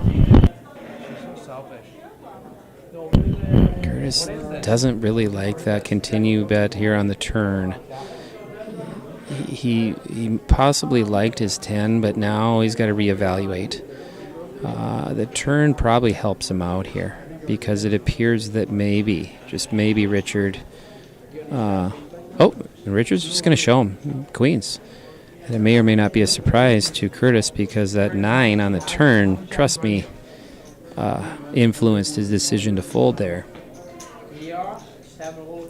She's so selfish. Curtis doesn't really like that continue bet here on the turn. He possibly liked his 10, but now he's got to reevaluate. The turn probably helps him out here because it appears that maybe, just maybe, Richard. Richard's just going to show him queens. And it may or may not be a surprise to Curtis because that 9 on the turn, trust me, influenced his decision to fold there.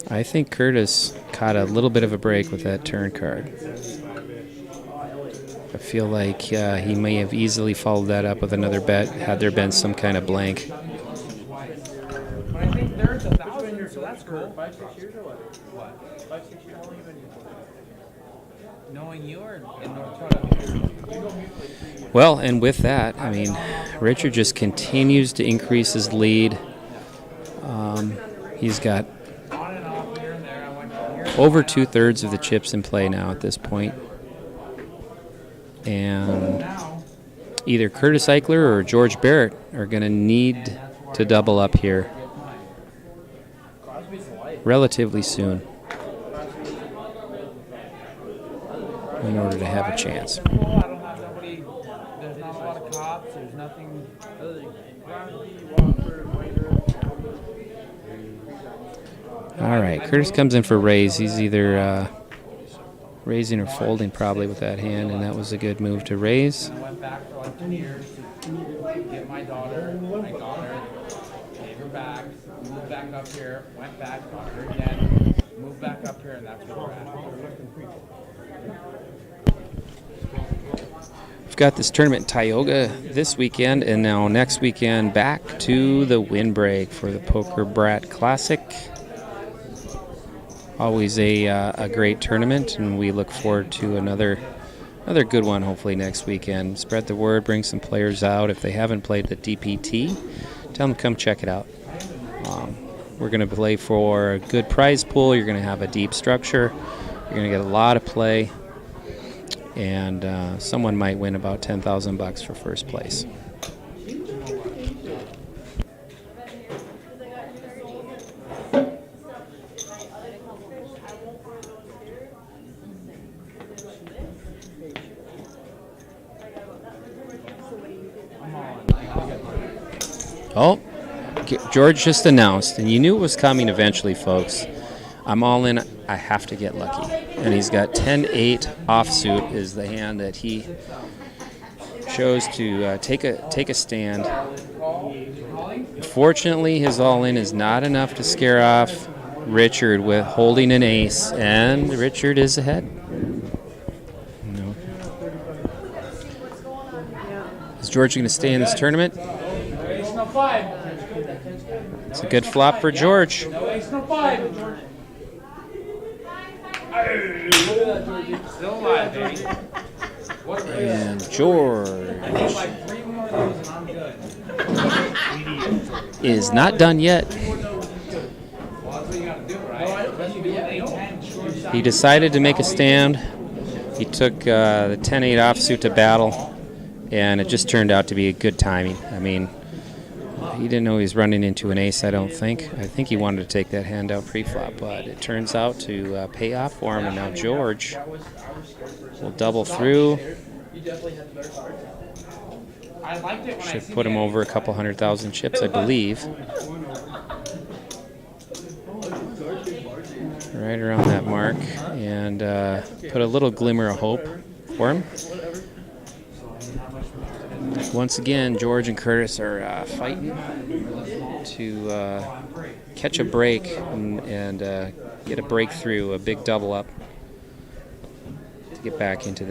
I think Curtis caught a little bit of a break with that turn card. I feel like he may have easily followed that up with another bet had there been some kind of blank. But I think there's 1,000, so that's cool. 5-6 years or what? What? 5-6 years, how long have you been here for? Knowing you or in North Dakota? Well, and with that, I mean, Richard just continues to increase his lead. He's got over 2/3 of the chips in play now at this point. And either Curtis Eichler or George Barrett are going to need to double up here relatively soon in order to have a chance. I don't have nobody, there's not a lot of cops, there's nothing other than All right, Curtis comes in for raise. He's either raising or folding probably with that hand, and that was a good move to raise. I went back for like 2 years to get my daughter. I got her, gave her back, moved back up here, went back, got her again, moved back up here, and that's where we're at. We've got this tournament in Tioga this weekend, and now next weekend back to the windbreak for the Poker Brat Classic. Always a great tournament, and we look forward to another good one hopefully next weekend. Spread the word, bring some players out. If they haven't played the DPT, tell them to come check it out. We're going to play for a good prize pool. You're going to have a deep structure. You're going to get a lot of play, and someone might win about $10,000 for first place. Oh, George just announced, and you knew it was coming eventually, folks. I'm all in. I have to get lucky. And he's got 10-8 offsuit is the hand that he chose to take a stand. Unfortunately, his all-in is not enough to scare off Richard with holding an ace, and Richard is ahead. George going to stay in this tournament? Ace no 5. It's a good flop for George. No ace no 5. Still alive, baby. And George I need like 3 more of those and I'm good. is not done yet. Well, that's what you gotta do, right? He decided to make a stand. He took the 10-8 offsuit to battle, and it just turned out to be a good timing. I mean, he didn't know he was running into an ace, I don't think. I think he wanted to take that hand out pre-flop, but it turns out to pay off for him, and now George will double through. Should put him over a couple 100,000 chips, I believe. Right around that mark, and put a little glimmer of hope for him. Once again, George and Curtis are fighting to catch a break and get a breakthrough, a big double up to get back into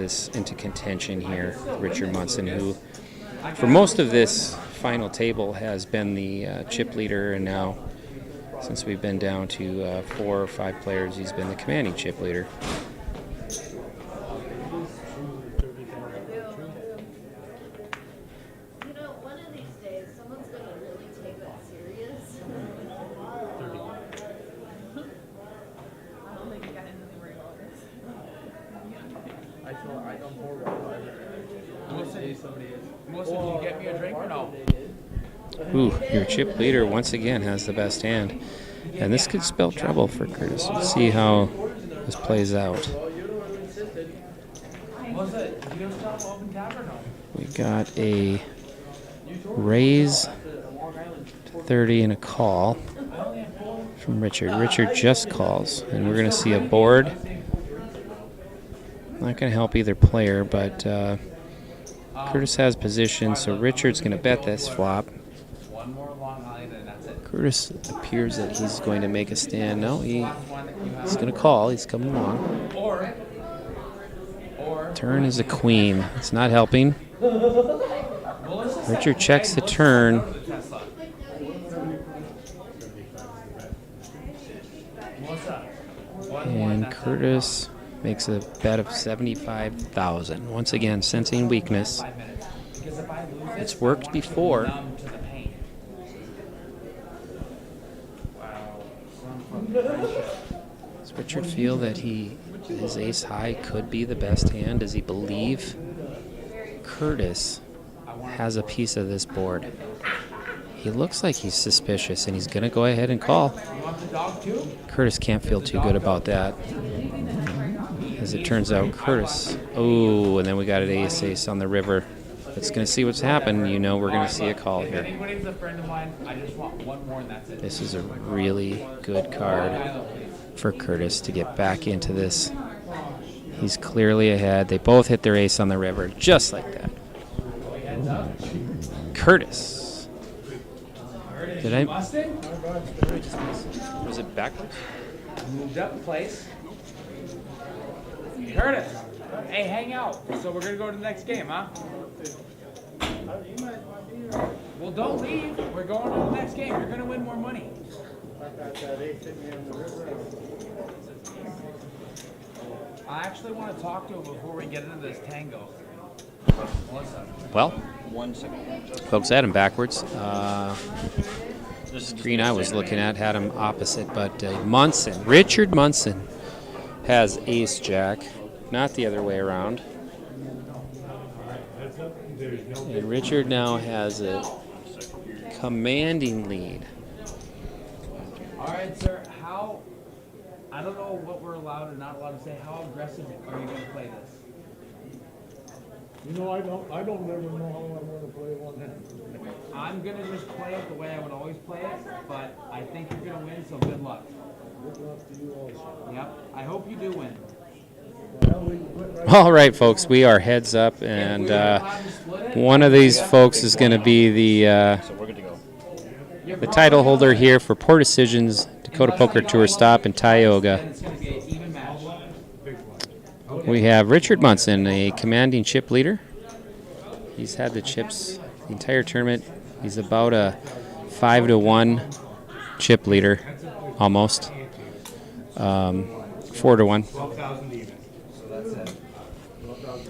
contention here. Richard Munson, who for most of this final table has been the chip leader, and now since we've been down to 4 or 5 players, he's been the commanding chip leader. You know, one of these days, someone's going to really take that serious. I don't think you got anything worried about this. I don't horrible. Melissa, did you get me a drink or no? Ooh, your chip leader once again has the best hand. And this could spell trouble for Curtis. We'll see how this plays out. We got a raise to 30 and a call from Richard. Richard just calls, and we're going to see a board. Not going to help either player, but Curtis has position, so Richard's going to bet this flop. Curtis appears that he's going to make a stand. No, he's going to call. He's coming along. Turn is a queen. It's not helping. Richard checks the turn. And Curtis makes a bet of 75,000. Once again, sensing weakness. It's worked before. Does Richard feel that his ace high could be the best hand? Does he believe Curtis has a piece of this board? He looks like he's suspicious, and he's going to go ahead and call. Curtis can't feel too good about that. As it turns out, Curtis... Oh, and then we got an ace on the river. It's going to see what's happened. You know we're going to see a call here. This is a really good card for Curtis to get back into this. He's clearly ahead. They both hit their ace on the river, just like that. Curtis. Did I... Was it backwards? Moved up place. Curtis, hey, hang out. So we're gonna go to the next game, huh? Well, don't leave. We're going to the next game. You're gonna win more money. I actually want to talk to him before we get into this tango. Well, folks, had him backwards. The screen I was looking at had him opposite, but Munson, Richard Munson, has ace-jack, not the other way around. And Richard now has a commanding lead. All right, sir. I don't know what we're allowed or not allowed to say. How aggressive are you going to play this? You know, I don't ever know how I'm going to play one hand. I'm going to just play it the way I would always play it, but I think you're going to win, so good luck. Good luck to you also. Yep. I hope you do win. All right, folks, we are heads up, and one of these folks is going to be the title holder here for Poor Decisions Dakota Poker Tour stop in Tioga. We have Richard Munson, a commanding chip leader, He's had the chips the entire tournament. He's about a 5-1 chip leader, almost. 4-1.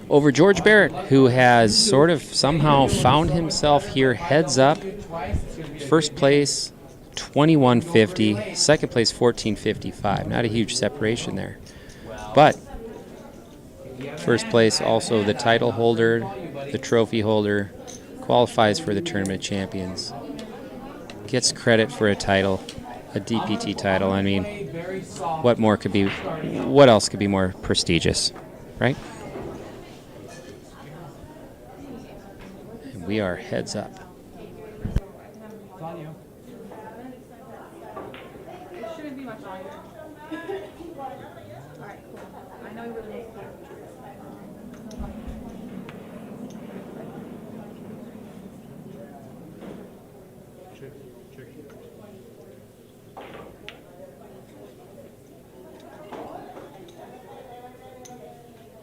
Over George Barrett, who has sort of somehow found himself here heads up. First place, 21.50. Second place, 14.55. Not a huge separation there. But first place, also the title holder, the trophy holder, qualifies for the Tournament of Champions. Gets credit for a title, a DPT title. I mean, what else could be more prestigious, right? And we are heads up. It's on you. It shouldn't be much longer. Alright, cool. I know you really need to.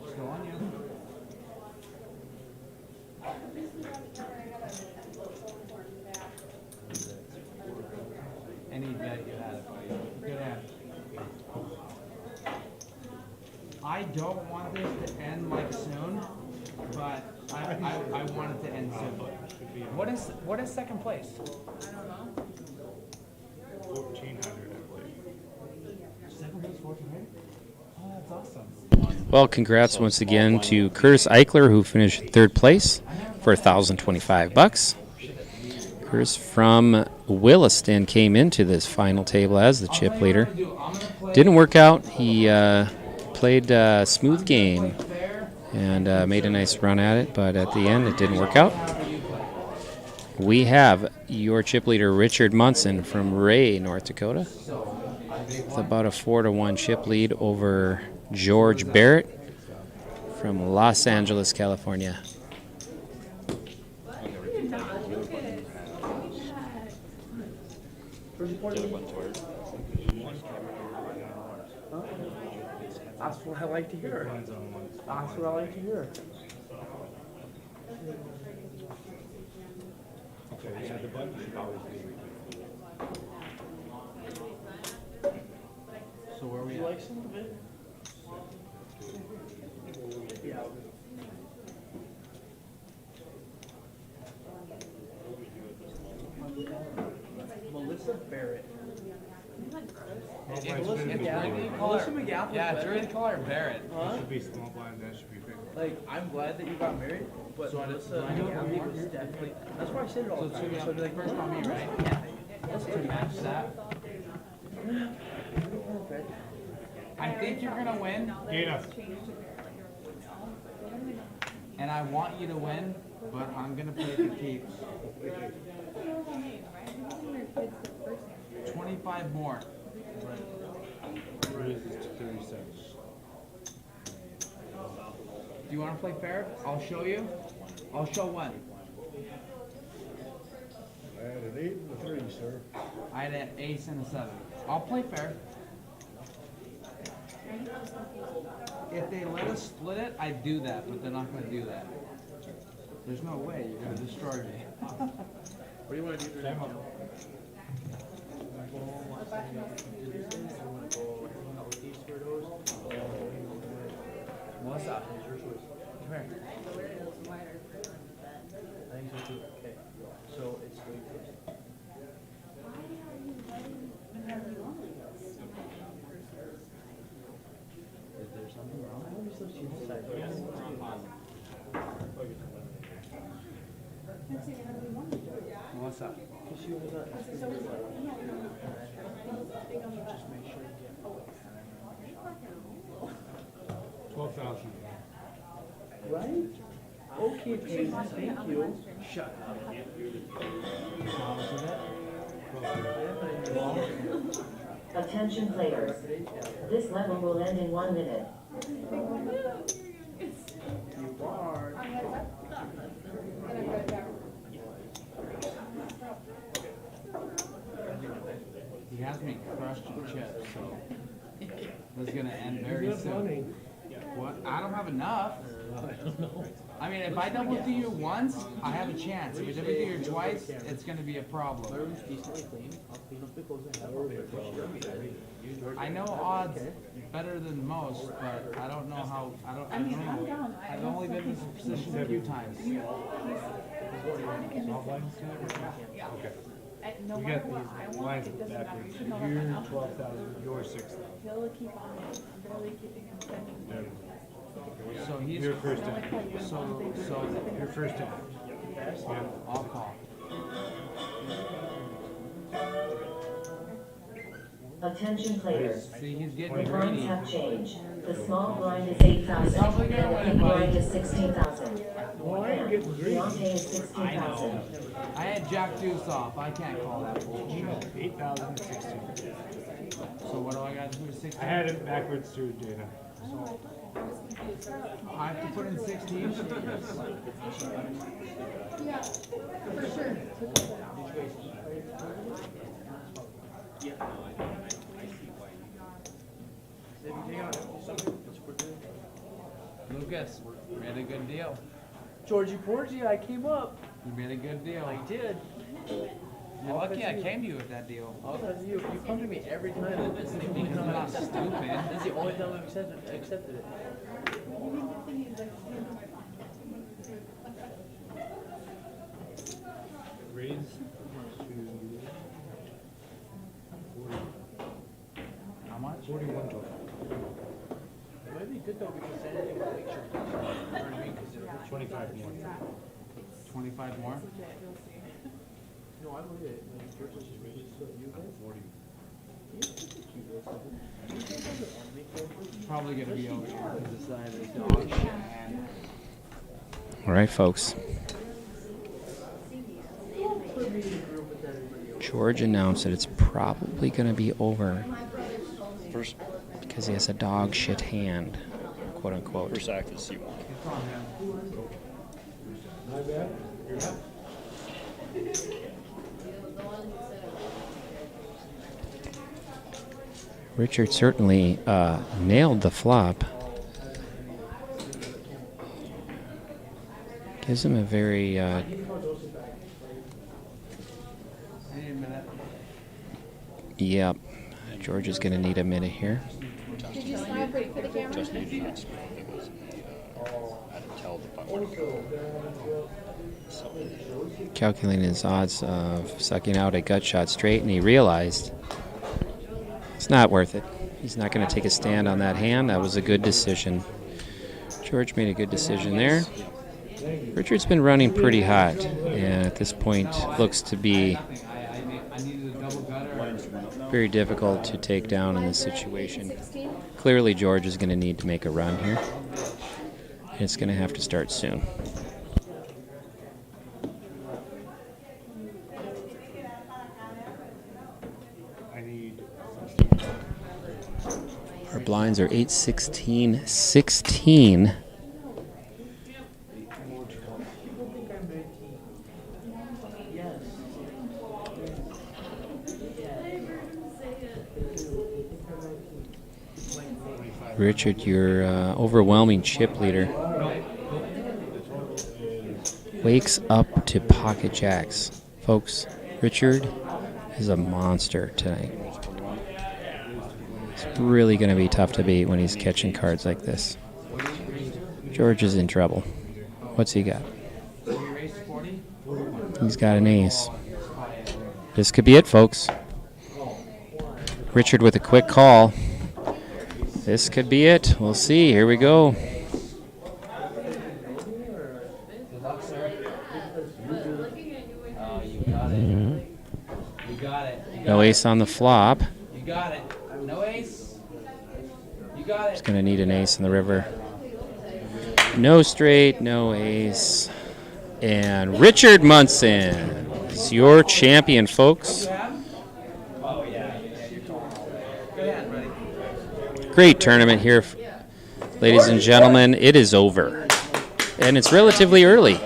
Still on you. Any bet you had it, buddy. Good hand. I don't want this to end like soon, but I want it to end soon. What is second place? I don't know. 1,400, I believe. Second place, 1400? Oh, that's awesome. Well, congrats once again to Curtis Eichler, who finished in third place for $1,025. Curtis from Williston came into this final table as the chip leader. Didn't work out. He played a smooth game and made a nice run at it, but at the end it didn't work out. We have your chip leader, Richard Munson from Ray, North Dakota, with about a 4-1 chip lead over George Barrett from Los Angeles, California. That's what I like to hear. That's what I like to hear. So where are we You at? like some of it? Yeah. Melissa Barrett. It's Yeah. really Melissa McGaffin. Yeah, it's really call her Barrett. Huh? Should be small blind, that should be big. Like, I'm glad that you got married, but Melissa McGaffin was definitely. That's why I said it all So the it's time. gonna So I'd be be like, first on me, right? Yeah. Let's match that. Perfect. I think you're gonna win, Dana. and I want you to win, but I'm gonna play for keeps. 25 more. Raises to 37. Do you want to play fair? I'll show you. I'll show one. I had an 8 and a 3, sir. I had an ace and a 7. I'll play fair. If they let us split it, I'd do that, but they're not going to do that. There's no way. You're going to destroy me. What do you want to do for that? Melissa, it's your choice. Come here. I think so too. Okay. So it's Lee first. Is there something wrong? I always thought she was like, Melissa. she was just make sure you get 12,000. right. Okay, please. Thank you. Shut up. Attention players. This level will end in 1 minute. You are. He has me crushed in chips, so this is going to end very soon. What? I don't have enough. I don't know. I mean, if I double through you once, I have a chance. If I double through you twice, it's going to be a My problem. room's decently clean. I'll clean up the clothes I have. I'll make sure. I know odds better than most, but I don't know how. I don't I'm know. down. I've only been in this position a few times. No We matter got what, I these want, lines it doesn't matter. backwards. You should know that by You're now. 12,000, you're 6,000. He'll keep on, I'm barely keeping him spending. So he's You're first I in. tell you, so You're first in. Yeah. I'll call. Attention players. See, he's The getting blinds greedy. have changed. The small blind is 8,000. The big blind is 16,000. Well, I ain't getting greedy. Deontay is 16,000. I had Jack Deuce off. I can't call that bullshit. 8,000, 16. So what do I got to do to 16? I had it backwards through data. I have to put in 16. Yeah, for sure. Lucas, you made a good deal. Georgie Porgy, I came up. You made a good deal. I did. You're lucky I came to you with that deal. All because you come to me every time. This is the only time I'm not I've accepted stupid. it. This is the only time I've accepted it. Raise to 41 total. It might be good though because then it will make sure. You know what I mean? 'Cause they're 25 more. 25 more? No, I believe it. Like, George is just raised so you guys. 40. Probably gonna be over because the side is dog shit, man. All right, folks. George announced that it's probably going to be over First, because he has a dog shit hand, quote unquote. first act is C1. My bad. You're up. Richard certainly nailed the flop. Gives him a very I need a minute. yep. George is going to need a minute here. Did you smile pretty for the camera? Just needed not smell. It was I didn't tell if I wanted to go. Calculating his odds of sucking out a gut shot straight, and he realized it's not worth it. He's not going to take a stand on that hand. That was a good decision. George made a good decision there. Richard's been running pretty hot, and at this point looks to be I needed a double gutter. very difficult to take down in this situation. Clearly, George is going to need to make a run here. And it's going to have to start soon. I need Our blinds are 8, 16, 16. Richard, your overwhelming chip leader wakes up to pocket jacks. Folks, Richard is a monster tonight. It's really going to be tough to beat when he's catching cards like this. George is in trouble. What's he got? He's got an ace. This could be it, folks. Richard with a quick call. This could be it. We'll see. Here we go. You got it. No ace on the flop. You got it. No ace. You got He's it. going to need an ace in the river. No straight, no ace. And Richard Munson is your champion, folks. Oh, yeah. Good hand, buddy. Great tournament here, ladies and gentlemen. It is over. And it's relatively early.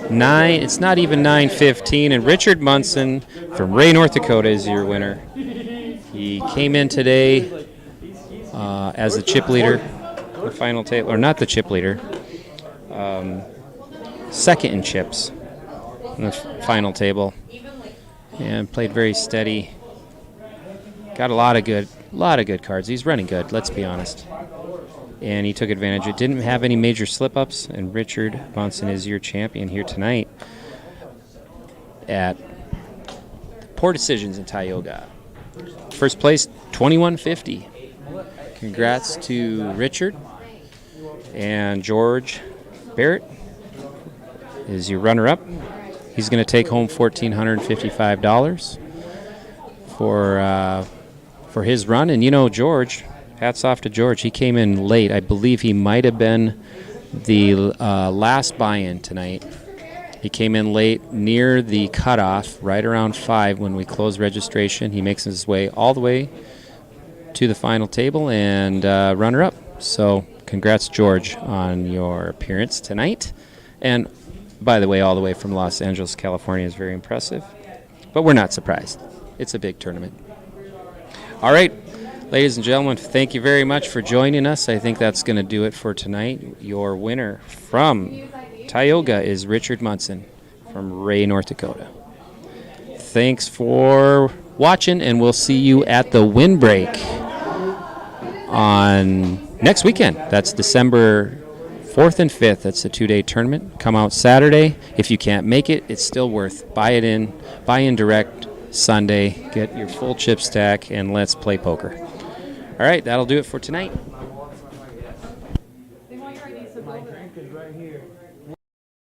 It's not even 9:15, and Richard Munson from Ray, North Dakota is your winner. He came in today as the chip leader. the final table, or not the chip leader, second in chips in the final table, and played very steady. Got a lot of good cards. He's running good, let's be honest. And he took advantage. It didn't have any major slip-ups, and Richard Munson is your champion here tonight at Poor Decisions in Tioga. First place, $21.50. Congrats to Richard. And George Barrett is your runner-up. He's going to take home $1,455 for his run. And you know, George, hats off to George. He came in late. I believe he might have been the last buy-in tonight. He came in late near the cutoff, right around 5 when we closed registration. He makes his way all the way to the final table and runner-up. So congrats, George, on your appearance tonight. And by the way, all the way from Los Angeles, California is very impressive. But we're not surprised. It's a big tournament. All right, ladies and gentlemen, thank you very much for joining us. I think that's going to do it for tonight. Your winner from Tioga is Richard Munson from Ray, North Dakota. Thanks for watching, and we'll see you at the Windbreak on next weekend. That's December 4th and 5th. That's a 2-day tournament. Come out Saturday. If you can't make it, it's still worth. Buy in direct Sunday. Get your full chip stack, and let's play poker. All right, that'll do it for tonight.